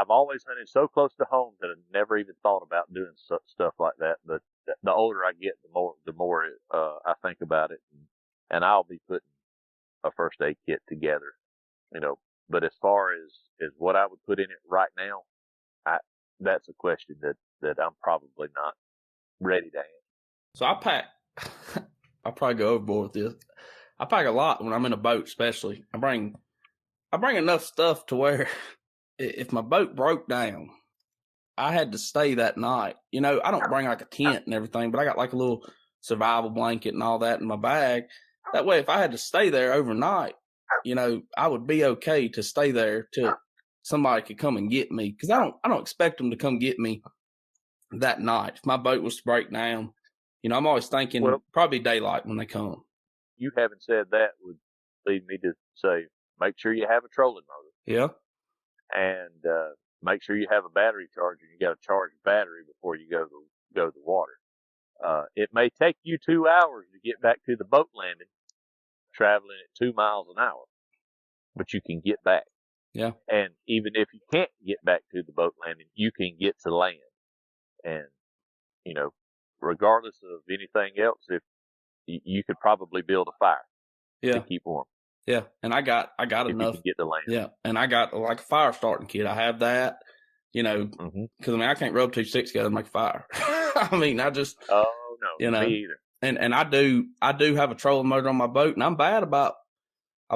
always hunted so close to home that I never even thought about doing stuff like that. But the older I get, the more I think about it, and I'll be putting a first aid kit together, But as far as what I would put in it right now, that's a question that I'm probably not ready to answer. So I pack. I'll probably go overboard with this. I pack a lot when I'm in a boat, especially. I bring enough stuff to where if my boat broke down, I had to stay that night. I don't bring like a tent and everything, but I got like a little survival blanket and all that in my bag. That way, if I had to stay there overnight, I would be okay to stay there till somebody could come and get me. Because I don't expect them to come get me that night. If my boat was to break down, I'm always thinking probably daylight when they come. You having said that would lead me to say, make sure you have a trolling motor. Yeah. And make sure you have a battery charger. You got to charge the battery before you go to the water. It may take you 2 hours to get back to the boat landing, traveling at 2 miles an hour, but you can get back. Yeah. And even if you can't get back to the boat landing, you can get to land. And, regardless of anything else, if you could probably build a fire to keep warm. Yeah. And I got if enough. You can get to land. Yeah. And I got like a fire starting kit. I have that, because I can't rub two sticks together and make a fire. I just. Oh no, me either. And I do have a trolling motor on my boat, and I'll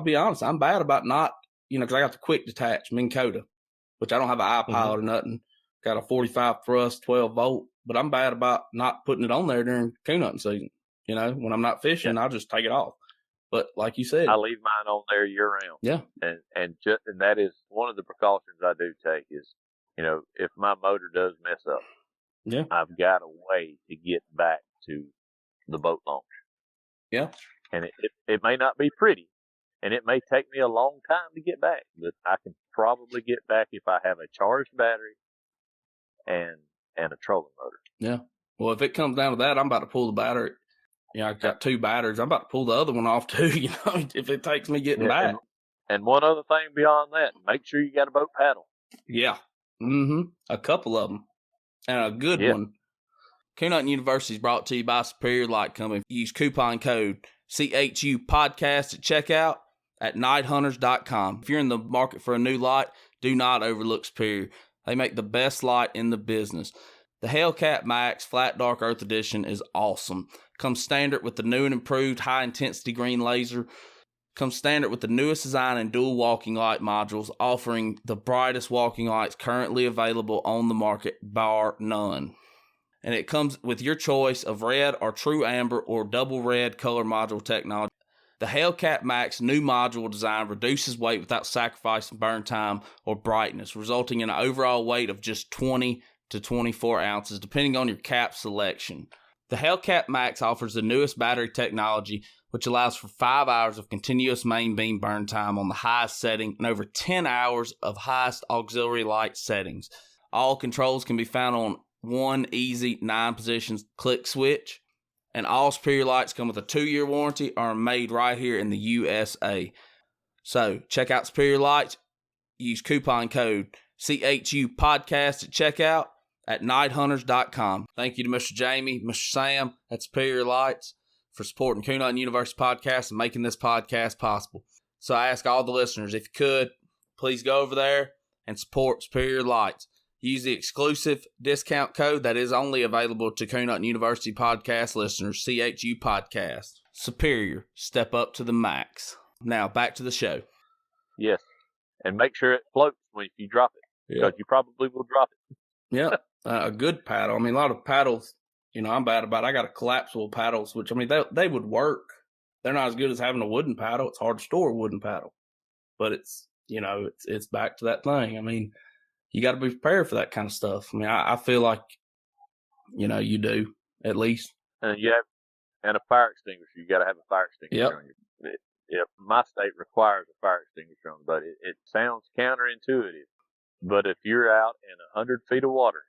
be honest, I'm bad about not, because I got the quick detach Minn Kota, which I don't have an eye pilot or nothing. Got a 45 thrust, 12 volt, but I'm bad about not putting it on there during coon hunting season. When I'm not fishing, I'll just take it off. But like you said, I leave mine on there year round. Yeah. And that is one of the precautions I do take is, if my motor does mess up, I've got a way to get back to the boat launch. Yeah. And it may not be pretty, and it may take me a long time to get back, but I can probably get back if I have a charged battery and a trolling motor. Yeah. Well, if it comes down to that, I'm about to pull the battery. I've got 2 batteries. I'm about to pull the other one off too, if it takes me getting back. And one other thing beyond that, make sure you got a boat paddle. Yeah. A couple of them. And a good one. CoonNut University is brought to you by Superior Light Company. Use coupon code CHU podcast at checkout at nighthunters.com. If you're in the market for a new light, do not overlook Superior. They make the best light in the business. The Hellcat Max Flat Dark Earth Edition is awesome. Comes standard with the new and improved high-intensity green laser. Comes standard with the newest design and dual walking light modules, offering the brightest walking lights currently available on the market, bar none. And it comes with your choice of red or true amber or double red color module technology. The Hellcat Max new module design reduces weight without sacrificing burn time or brightness, resulting in an overall weight of just 20 to 24 ounces, depending on your cap selection. The Hellcat Max offers the newest battery technology, which allows for 5 hours of continuous main beam burn time on the highest setting and over 10 hours of highest auxiliary light settings. All controls can be found on one easy 9-position click switch, and all Superior lights come with a 2-year warranty, are made right here in the USA. So check out Superior Lights. Use coupon code CHU podcast at checkout at nighthunters.com. Thank you to Mr. Jamie, Mr. Sam at Superior Lights for supporting CoonNut University podcast and making this podcast possible. So I ask all the listeners, if you could, please go over there and support Superior Lights. Use the exclusive discount code that is only available to CoonNut University podcast listeners, CHU podcast. Superior, step up to the max. Now back to the show. Yes, and make sure it floats when you drop it, because you probably will drop it. Yeah, a good paddle. I mean, a lot of paddles, I'm bad about. I got a collapsible paddles, which, they would work. They're not as good as having a wooden paddle. It's hard to store a wooden paddle. But it's, it's back to that thing. I mean, you got to be prepared for that kind of stuff. I mean, I feel like, you do, at least. And and a fire extinguisher. You got to have a fire extinguisher on your. Yep, my state requires a fire extinguisher on the boat. It sounds counterintuitive, but if you're out in 100 feet of water,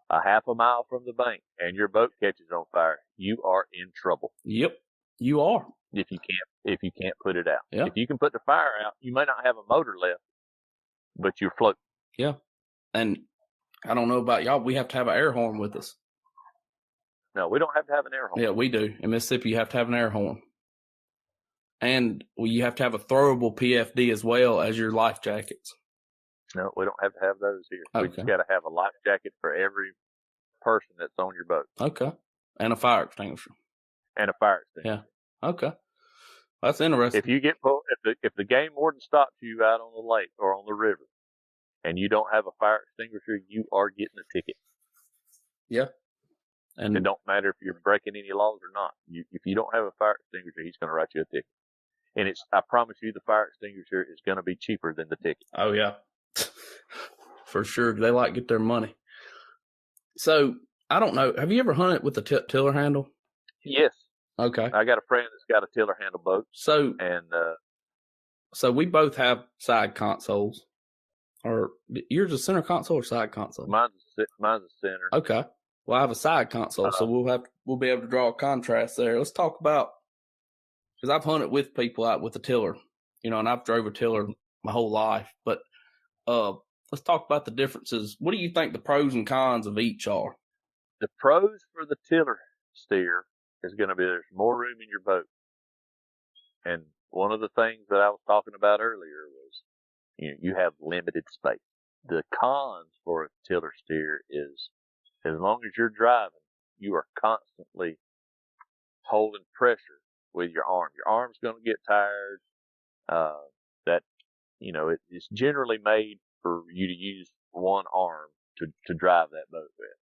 a half a mile from the bank, and your boat catches on fire, you are in trouble. Yep, you are. If you can't put it out. Yeah. If you can put the fire out, you may not have a motor left, but you're floating. Yeah, and I don't know about y'all, we have to have an air horn with us. No, we don't have to have an air horn. Yeah, we do. In Mississippi, you have to have an air horn. And you have to have a throwable PFD as well as your life jackets. No, we don't have to have those here. Okay. We just got to have a life jacket for every person that's on your boat. Okay. And a fire extinguisher. And a fire extinguisher. Yeah. Okay. That's interesting. If you get pulled, if the game warden stops you out on the lake or on the river, and you don't have a fire extinguisher, you are getting a ticket. Yeah. And it don't matter if you're breaking any laws or not. If you don't have a fire extinguisher, he's going to write you a ticket. And I promise you, the fire extinguisher is going to be cheaper than the ticket. Oh, yeah. For sure. They like to get their money. So, I don't know. Have you ever hunted with a tiller handle? Yes. Okay. I got a friend that's got a tiller handle boat. So we both have side consoles. Or yours a center console or side console? Mine's a center. Okay. Well, I have a side console, so we'll be able to draw a contrast there. Let's talk about, because I've hunted with people out with a tiller, and I've drove a tiller my whole life. But let's talk about the differences. What do you think the pros and cons of each are? The pros for the tiller steer is going to be there's more room in your boat. And one of the things that I was talking about earlier was, you have limited space. The cons for a tiller steer is, as long as you're driving, you are constantly holding pressure with your arm. Your arm's going to get tired. It's generally made for you to use one arm to drive that boat with.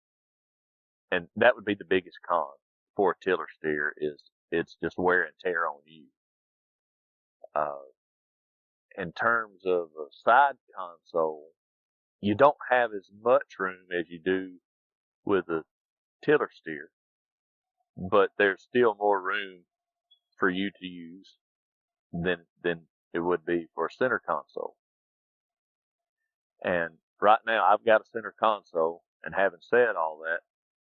And that would be the biggest con for a tiller steer is it's just wear and tear on you. In terms of a side console, you don't have as much room as you do with a tiller steer, but there's still more room for you to use than it would be for a center console. And right now I've got a center console, and having said all that,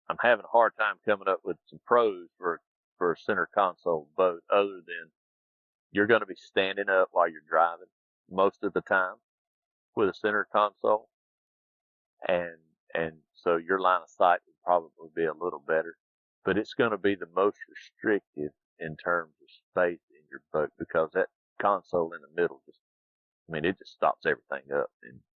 I'm having a hard time coming up with some pros for a center console boat, other than you're going to be standing up while you're driving most of the time with a center console. And so your line of sight would probably be a little better, but it's going to be the most restrictive in terms of space in your boat, because that console in the middle it just stops everything up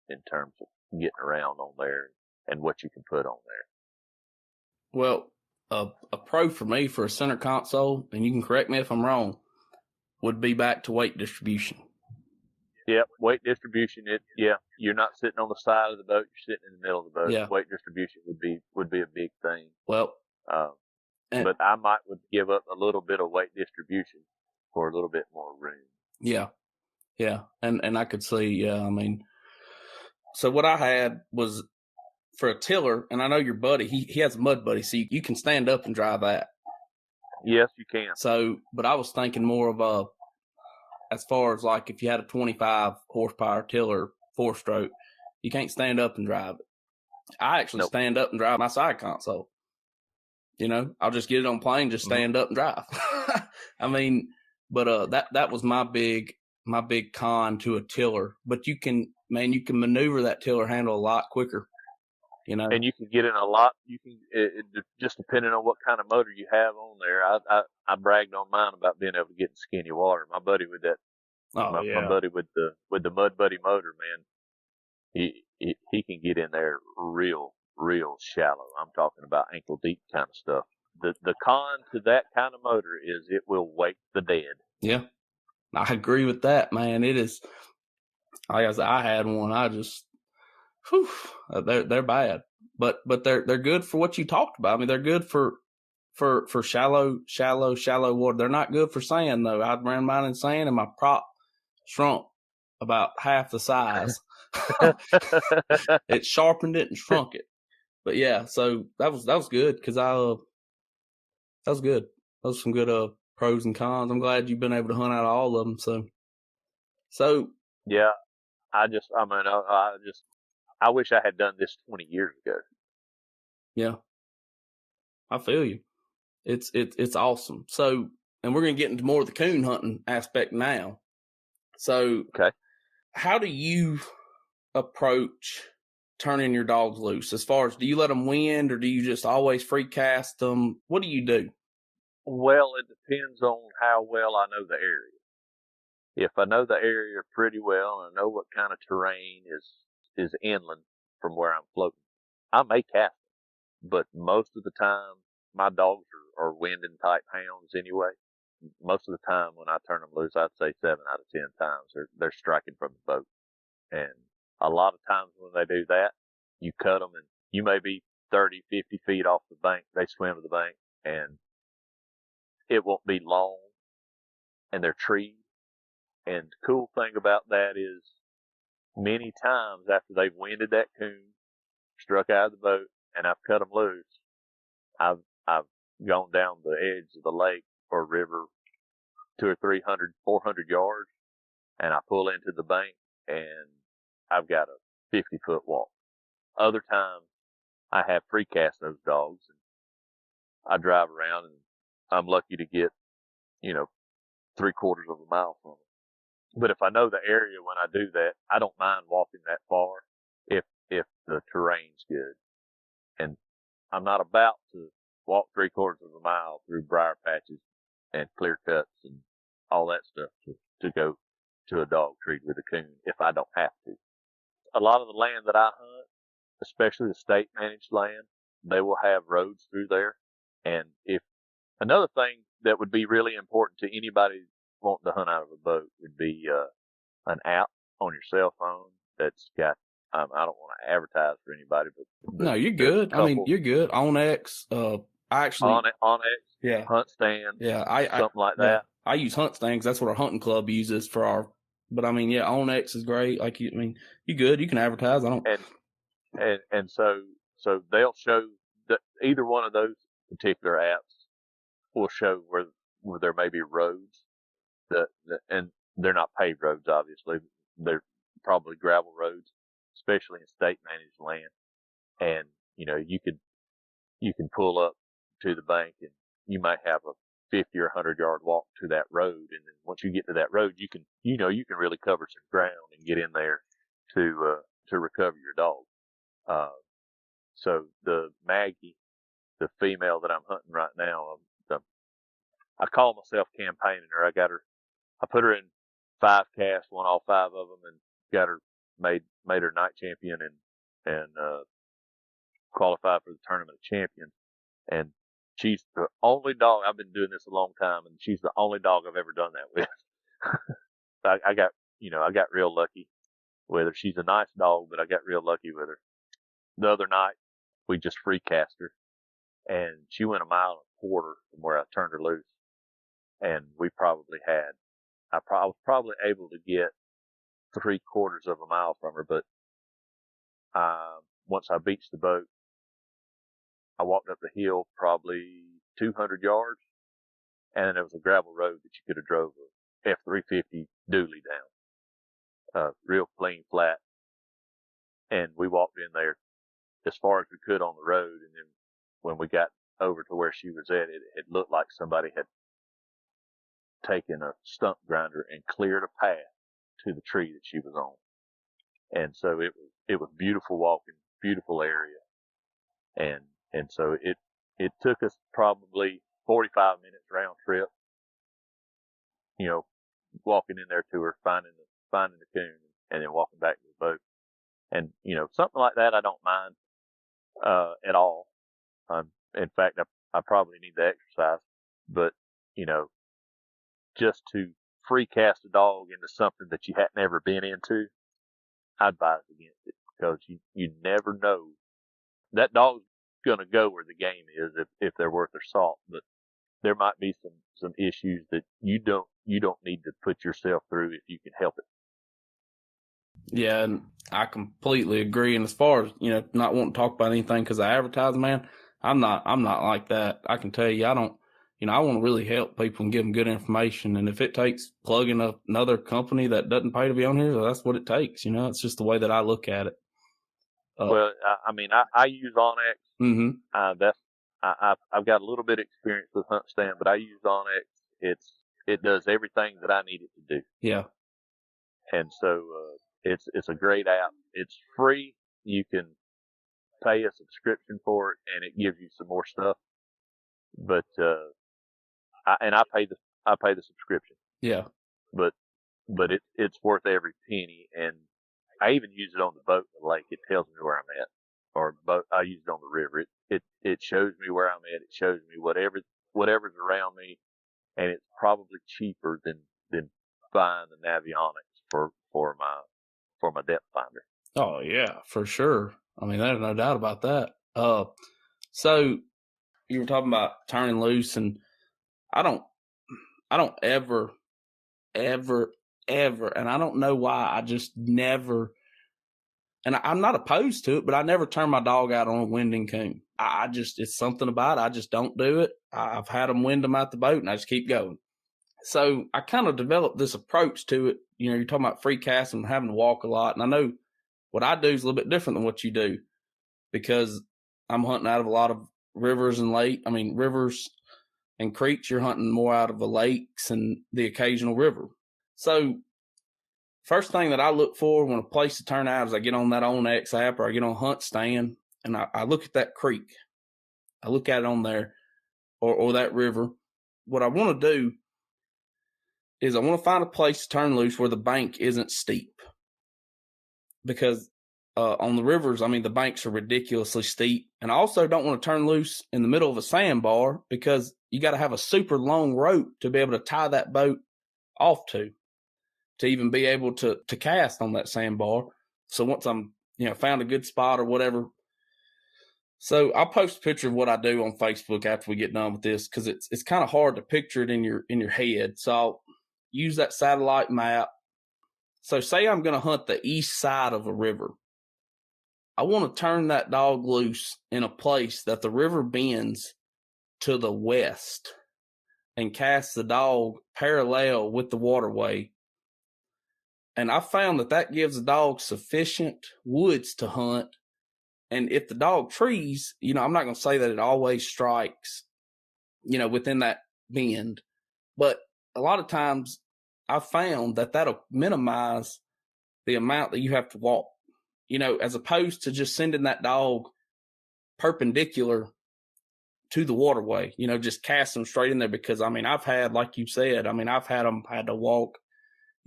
in terms of getting around on there and what you can put on there. Well, a pro for me for a center console, and you can correct me if I'm wrong, would be back to weight distribution. Yep, weight distribution. You're not sitting on the side of the boat; you're sitting in the middle of the boat. Yeah. Weight distribution would be a big thing. Well, but I would give up a little bit of weight distribution for a little bit more room. Yeah, and I could see. So what I had was for a tiller, and I know your buddy, he has a mud buddy, so you can stand up and drive that. Yes, you can. So, but I was thinking more of as far as like if you had a 25 horsepower tiller 4-stroke, you can't stand up and drive it. I actually stand up and drive my side console. I'll just get it on plane, just stand up and drive. I mean, but that was my big con to a tiller. But you can maneuver that tiller handle a lot quicker. And you can get in a lot. You can just depending on what kind of motor you have on there. I bragged on mine about being able to get in skinny water. My buddy with that. My buddy with the Mud Buddy motor, man. He can get in there real shallow. I'm talking about ankle deep kind of stuff. The con to that kind of motor is it will wake the dead. Yeah, I agree with that, man. It is. Like I said, I had one. I just, they're bad, but they're good for what you talked about. I mean, they're good for shallow water. They're not good for sand though. I ran mine in sand, and my prop shrunk about half the size. It sharpened it and shrunk it. But yeah, so that was good because that was good. Those some good pros and cons. I'm glad you've been able to hunt out all of them. So yeah, I wish I had done this 20 years ago. Yeah, I feel you. It's awesome. So, and we're gonna get into more of the coon hunting aspect now. So, okay, how do you approach turning your dogs loose? As far as, do you let them wind, or do you just always free cast them? What do you do? Well, it depends on how well I know the area. If I know the area pretty well and I know what kind of terrain is inland from where I'm floating, I may cast them. But most of the time, my dogs are winding type hounds anyway. Most of the time when I turn them loose, I'd say 7 out of 10 times they're striking from the boat. And a lot of times when they do that, you cut them and you may be 30, 50 feet off the bank. They swim to the bank and it won't be long and they're treed. And the cool thing about that is many times after they've winded that coon, struck out of the boat, and I've cut them loose, I've gone down the edge of the lake or river 200 or 300, 400 yards, and I pull into the bank, and I've got a 50-foot walk. Other times, I have free cast those dogs, and I drive around, and I'm lucky to get, 3/4 of a mile from them. But if I know the area when I do that, I don't mind walking that far if the terrain's good. And I'm not about to walk 3/4 of a mile through briar patches and clear cuts and all that stuff to go to a dog treat with a coon if I don't have to. A lot of the land that I hunt, especially the state managed land, they will have roads through there. And if another thing that would be really important to anybody wanting to hunt out of a boat would be an app on your cell phone that's got, I don't want to advertise for anybody, but no, you're good. I mean, you're good. On X, I actually on X, yeah, Hunt Stand, yeah, something like that. I use Hunt Stand 'cause that's what our hunting club uses for our. But I mean, yeah, On X is great. Like, you good. You can advertise. I don't. And so they'll show that either one of those particular apps will show where there may be roads and they're not paved roads, obviously. They're probably gravel roads, especially in state managed land. And, you can pull up to the bank and you might have a 50 or 100 yard walk to that road. And then once you get to that road, you can really cover some ground and get in there to recover your dog. So the Maggie, the female that I'm hunting right now, I call myself campaigning her. I put her in 5 casts, won all 5 of them, and got her made her night champion and qualified for the tournament of champions. And she's the only dog. I've been doing this a long time, and she's the only dog I've ever done that with. I got real lucky with her. She's a nice dog, but I got real lucky with her. The other night, we just free cast her, and she went 1.25 miles from where I turned her loose. And we probably had, I was probably able to get 3/4 of a mile from her, but once I beached the boat, I walked up the hill probably 200 yards, and then there was a gravel road that you could have drove a F-350 dually down, real clean, flat. And we walked in there as far as we could on the road, and then when we got over to where she was at, it looked like somebody had taken a stump grinder and cleared a path to the tree that she was on. And so it was beautiful walking, beautiful area. And so it took us probably 45 minutes round trip, walking in there to her, finding the coon, and then walking back to the boat. And, something like that I don't mind, at all. In fact, I probably need the exercise, but, just to free cast a dog into something that you hadn't ever been into, I advise against it, because you never know. That dog's gonna go where the game is if they're worth their salt, but there might be some issues that you don't need to put yourself through if you can help it. Yeah, and I completely agree. And as far as, not wanting to talk about anything because I advertise, man, I'm not like that. I can tell you, I don't, I want to really help people and give them good information. And if it takes plugging up another company that doesn't pay to be on here, well, that's what it takes. It's just the way that I look at it. Well, I use Onyx. Mm-hmm. I've got a little bit of experience with Hunt Stand, but I use Onyx. It does everything that I need it to do. Yeah. And so, it's a great app. It's free. You can pay a subscription for it, and it gives you some more stuff. But I pay the subscription. Yeah. But it's worth every penny. And I even use it on the boat in the lake. It tells me where I'm at. Or boat. I use it on the river. It shows me where I'm at. It shows me whatever's around me, and it's probably cheaper than buying the Navionics for my depth finder. Oh yeah, for sure. I mean, there's no doubt about that. So you were talking about turning loose, and I don't ever, and I don't know why, I just never, and I'm not opposed to it, but I never turn my dog out on a winding coon. It's something about it. I just don't do it. I've had them wind them out the boat, and I just keep going. So I kind of developed this approach to it. You're talking about free casting and having to walk a lot. And I know what I do is a little bit different than what you do, because I'm hunting out of a lot of rivers and rivers and creeks. You're hunting more out of the lakes and the occasional river. So first thing that I look for when a place to turn out is I get on that Onyx app or I get on Hunt Stand, and I look at that creek. I look at it on there or that river. What I want to do is I want to find a place to turn loose where the bank isn't steep. Because on the rivers, the banks are ridiculously steep. And I also don't want to turn loose in the middle of a sandbar, because you got to have a super long rope to be able to tie that boat off to even be able to cast on that sandbar. So once I'm, found a good spot or whatever. So I'll post a picture of what I do on Facebook after we get done with this, because it's kind of hard to picture it in your head. So I'll use that satellite map. So say I'm going to hunt the east side of a river. I want to turn that dog loose in a place that the river bends to the west and cast the dog parallel with the waterway. And I found that gives the dog sufficient woods to hunt. And if the dog trees, I'm not going to say that it always strikes, within that bend. But a lot of times I found that that'll minimize the amount that you have to walk, as opposed to just sending that dog perpendicular to the waterway, just cast them straight in there. Because, I've had, like you said, I've had them had to walk,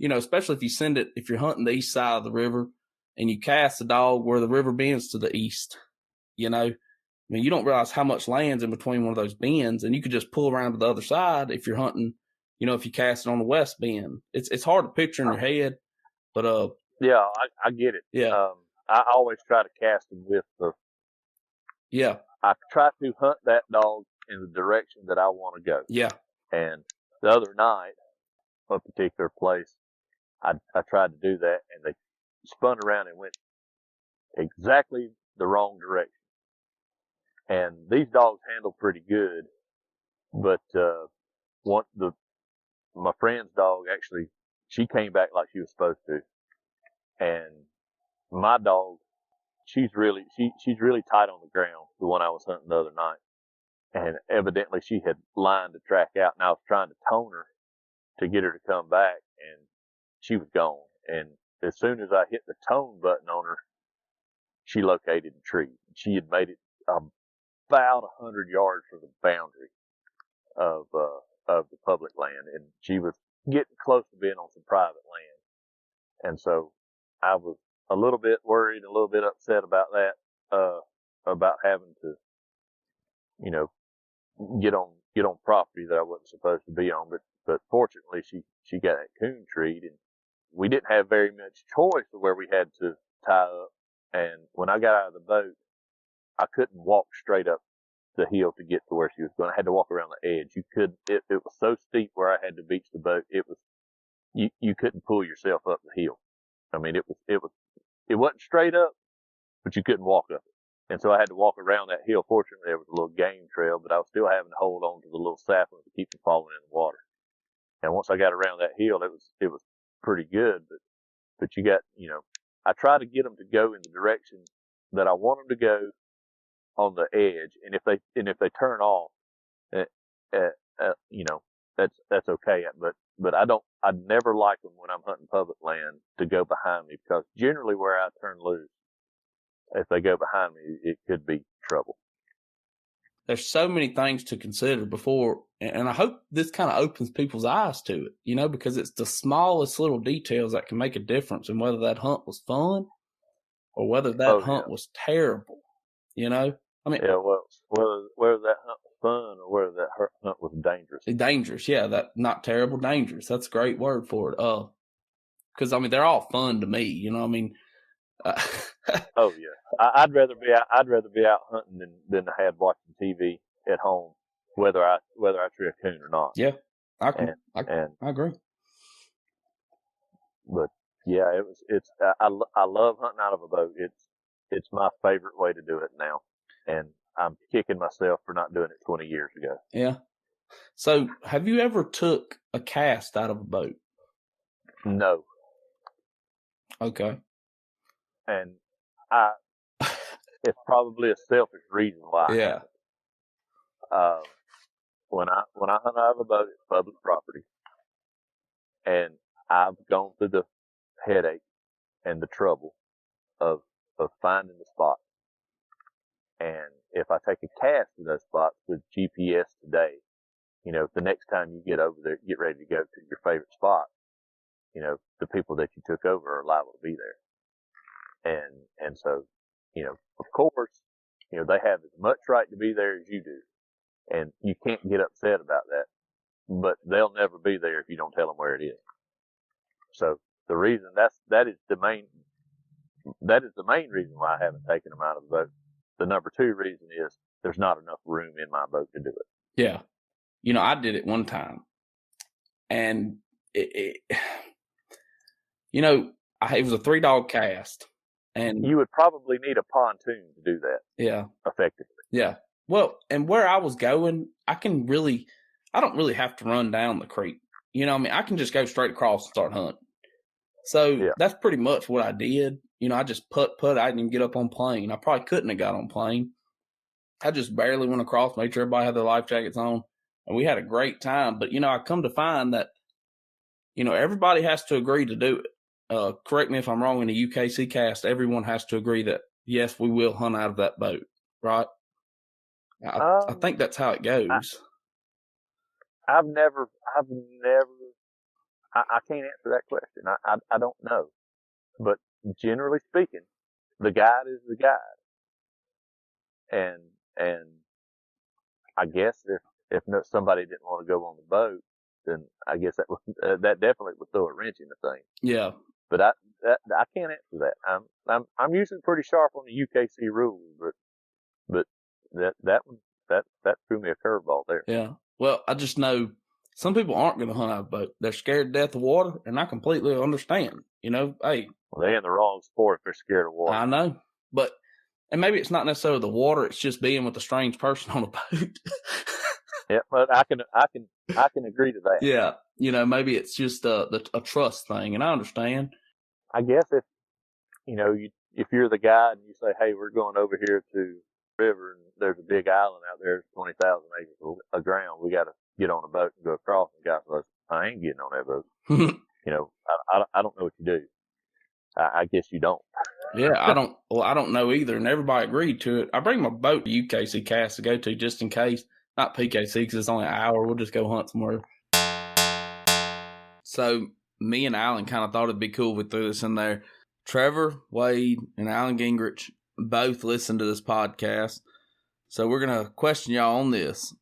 especially if you're hunting the east side of the river and you cast the dog where the river bends to the east, you don't realize how much land's in between one of those bends, and you could just pull around to the other side if you're hunting, if you cast it on the west bend. It's hard to picture in your head, but yeah, I get it. Yeah. I always try to cast them with yeah. I try to hunt that dog in the direction that I want to go. Yeah. And the other night, a particular place, I tried to do that, and they spun around and went exactly the wrong direction. And these dogs handle pretty good, but my friend's dog actually, she came back like she was supposed to, and my dog, she's really tight on the ground. The one I was hunting the other night, and evidently she had lined the track out, and I was trying to tone her to get her to come back, and she was gone. And as soon as I hit the tone button on her, she located the tree. She had made it about 100 yards from the boundary of the public land, and she was getting close to being on some private land. And so I was a little bit worried, a little bit upset about that, about having to, get on property that I wasn't supposed to be on. But fortunately, she got that coon treed, and we didn't have very much choice of where we had to tie up. And when I got out of the boat, I couldn't walk straight up the hill to get to where she was going. I had to walk around the edge. It was so steep where I had to beach the boat. You couldn't pull yourself up the hill. I mean, it wasn't straight up, but you couldn't walk up it. And so I had to walk around that hill. Fortunately, there was a little game trail, but I was still having to hold on to the little saplings to keep from falling in the water. And once I got around that hill, it was pretty good, but you got, I try to get them to go in the direction that I want them to go on the edge. And if they turn off, that's okay. But I never like them when I'm hunting public land to go behind me, because generally where I turn loose, if they go behind me, it could be trouble. There's so many things to consider before, and I hope this kind of opens people's eyes to it, because it's the smallest little details that can make a difference in whether that hunt was fun or whether that hunt was terrible, I mean, yeah, well, whether that hunt was fun or whether that hunt was dangerous. Dangerous, yeah, that not terrible, dangerous. That's a great word for it. Because I mean, they're all fun to me, I mean. Oh yeah, I'd rather be out hunting than to have watching TV at home, whether I tree a coon or not. Yeah, I agree. But yeah, I love hunting out of a boat. It's my favorite way to do it now, and I'm kicking myself for not doing it 20 years ago. Yeah. So, have you ever took a cast out of a boat? No. Okay. And it's probably a selfish reason why. Yeah. When I hunt out of a boat, it's public property, and I've gone through the headache and the trouble of finding the spot. And if I take a cast to those spots with GPS today, the next time you get over there, get ready to go to your favorite spot, the people that you took over are liable to be there. And so, of course, they have as much right to be there as you do. And you can't get upset about that. But they'll never be there if you don't tell them where it is. So the reason that is the main reason why I haven't taken them out of the boat. The number two reason is there's not enough room in my boat to do it. Yeah. I did it one time, and it was a 3-dog cast. And you would probably need a pontoon to do that. Yeah. Effectively. Yeah. Well, and where I was going, I don't really have to run down the creek. I can just go straight across and start hunting. So That's pretty much what I did. I just put, I didn't even get up on plane. I probably couldn't have got on plane. I just barely went across, made sure everybody had their life jackets on, and we had a great time. But, I come to find that, everybody has to agree to do it. Correct me if I'm wrong, in the UKC cast, everyone has to agree that, yes, we will hunt out of that boat, right? I think that's how it goes. I can't answer that question. I don't know. But generally speaking, the guide is the guide. And I guess if somebody didn't want to go on the boat, then I guess that definitely would throw a wrench in the thing. Yeah. But I can't answer that. I'm usually pretty sharp on the UKC rules, but that threw me a curveball there. Yeah. Well, I just know some people aren't going to hunt out of a boat. They're scared to death of water, and I completely understand. Hey. Well, they're in the wrong sport if they're scared of water. I know, but And maybe it's not necessarily the water; it's just being with a strange person on a boat. Yeah, but I can agree to that. Yeah, maybe it's just a trust thing, and I understand. I guess if if you're the guide and you say, hey, we're going over here to the river and there's a big island out there, 20,000 acres of ground, we got to get on a boat and go across. And the guy says, I ain't getting on that boat. I don't know what you do. I guess you don't. Yeah, I don't know either, and everybody agreed to it. I bring my boat to UKC Cast to go to just in case. Not PKC because it's only an hour. We'll just go hunt somewhere. So me and Alan kind of thought it'd be cool if we threw this in there. Trevor, Wade, and Alan Gingrich both listen to this podcast. So we're going to question y'all on this.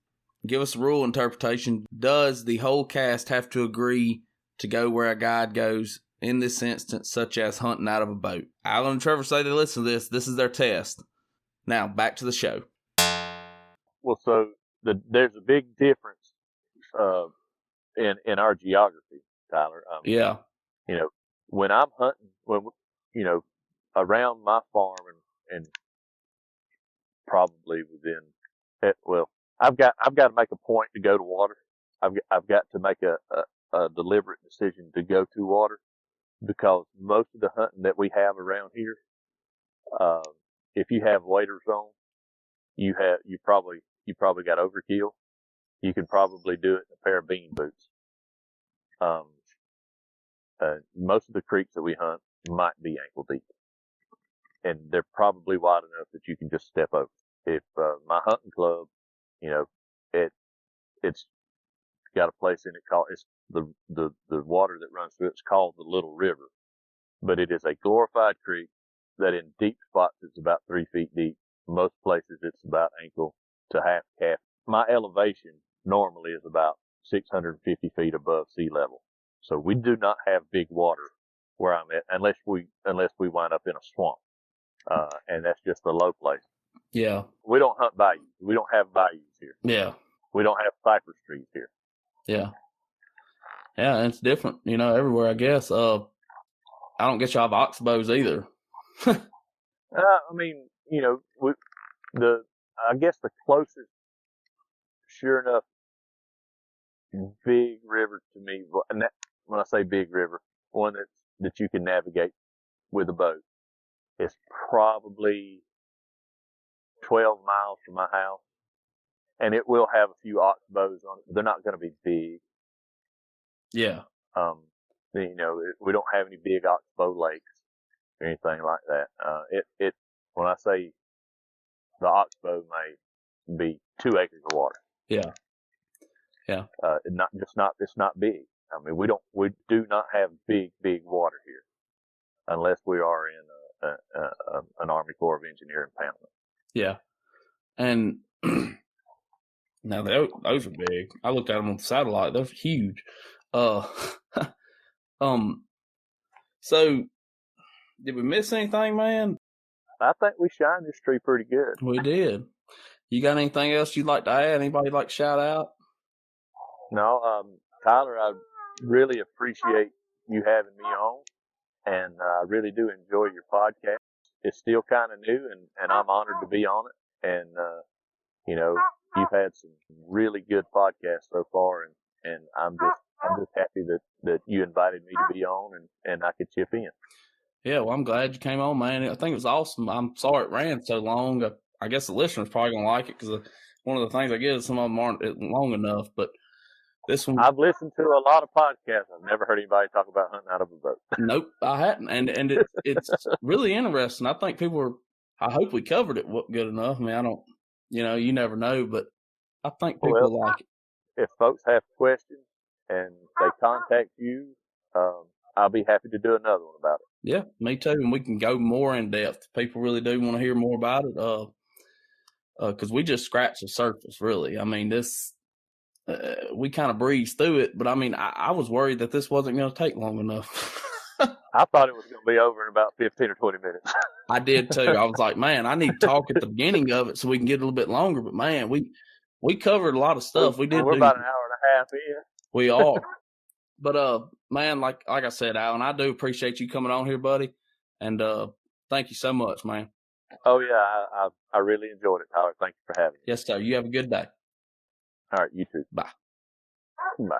Give us a rule interpretation. Does the whole cast have to agree to go where a guide goes in this instance, such as hunting out of a boat? Alan and Trevor say they listen to this. This is their test. Now, back to the show. Well, so there's a big difference in our geography, Tyler. Yeah. When I'm hunting, around my farm and probably within, I've got to make a point to go to water. I've got to make a deliberate decision to go to water, because most of the hunting that we have around here, if you have waders on, you probably got overkill. You can probably do it in a pair of bean boots. Most of the creeks that we hunt might be ankle deep, and they're probably wide enough that you can just step over. If my hunting club, it's got a place in it called, it's the water that runs through it's called the Little River, but it is a glorified creek that in deep spots it's about 3 feet deep. Most places it's about ankle to half calf. My elevation normally is about 650 feet above sea level. So we do not have big water where I'm at unless we wind up in a swamp. And that's just a low place. Yeah. We don't hunt bayous. We don't have bayous here. Yeah. We don't have cypress trees here. Yeah. Yeah, it's different, everywhere, I guess. I don't guess y'all have oxbows either. I guess the closest, sure enough, big river to me, and when I say big river, one that you can navigate with a boat, is probably 12 miles from my house, and it will have a few oxbows on it, but they're not going to be big. Yeah. We don't have any big oxbow lakes or anything like that. When I say the oxbow may be 2 acres of water. Yeah. Yeah. It's not big. I mean, we do not have big water here unless we are in an Army Corps of Engineer impoundment. Yeah. And now those are big. I looked at them on the satellite. Those are huge. So did we miss anything, man? I think we shined this tree pretty good. We did. You got anything else you'd like to add? Anybody like to shout out? No, Tyler, I really appreciate you having me on, and I really do enjoy your podcast. It's still kind of new, and I'm honored to be on it. And you've had some really good podcasts so far, and I'm just happy that you invited me to be on and I could chip in. Yeah, well, I'm glad you came on, man. I think it was awesome. I'm sorry it ran so long. I guess the listeners probably going to like it because one of the things I get is some of them aren't long enough, but this one. I've listened to a lot of podcasts. I've never heard anybody talk about hunting out of a boat. Nope, I hadn't. And it's really interesting. I think I hope we covered it good enough. I mean, I don't, you never know, but I think people like it. If folks have questions and they contact you, I'll be happy to do another one about it. Yeah, me too. And we can go more in depth. People really do want to hear more about it. Because we just scratched the surface, really. I mean, this, we kind of breezed through it, but I mean, I was worried that this wasn't going to take long enough. I thought it was going to be over in about 15 or 20 minutes. I did too. I was like, man, I need to talk at the beginning of it so we can get a little bit longer. But man, we covered a lot of stuff. We're about an hour and a half in. We are. But man, like I said, Alan, I do appreciate you coming on here, buddy. And thank you so much, man. Oh yeah, I really enjoyed it, Tyler. Thank you for having me. Yes, sir. You have a good day. All right, you too. Bye. Bye.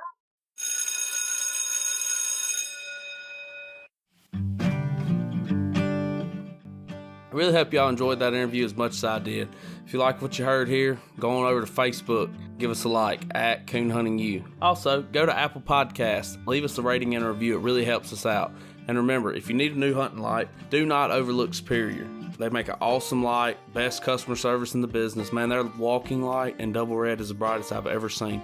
I really hope y'all enjoyed that interview as much as I did. If you like what you heard here, go on over to Facebook, give us a like at Coon Hunting U. Also, go to Apple Podcasts, leave us a rating and a review. It really helps us out. And remember, if you need a new hunting light, do not overlook Superior. They make an awesome light, best customer service in the business. Man, their walking light and double red is the brightest I've ever seen.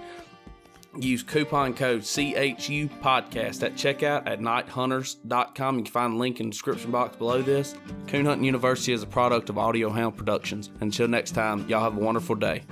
Use coupon code CHU podcast at checkout at nighthunters.com. You can find the link in the description box below this. Coon Hunting University is a product of Audio Hound Productions. Until next time, y'all have a wonderful day.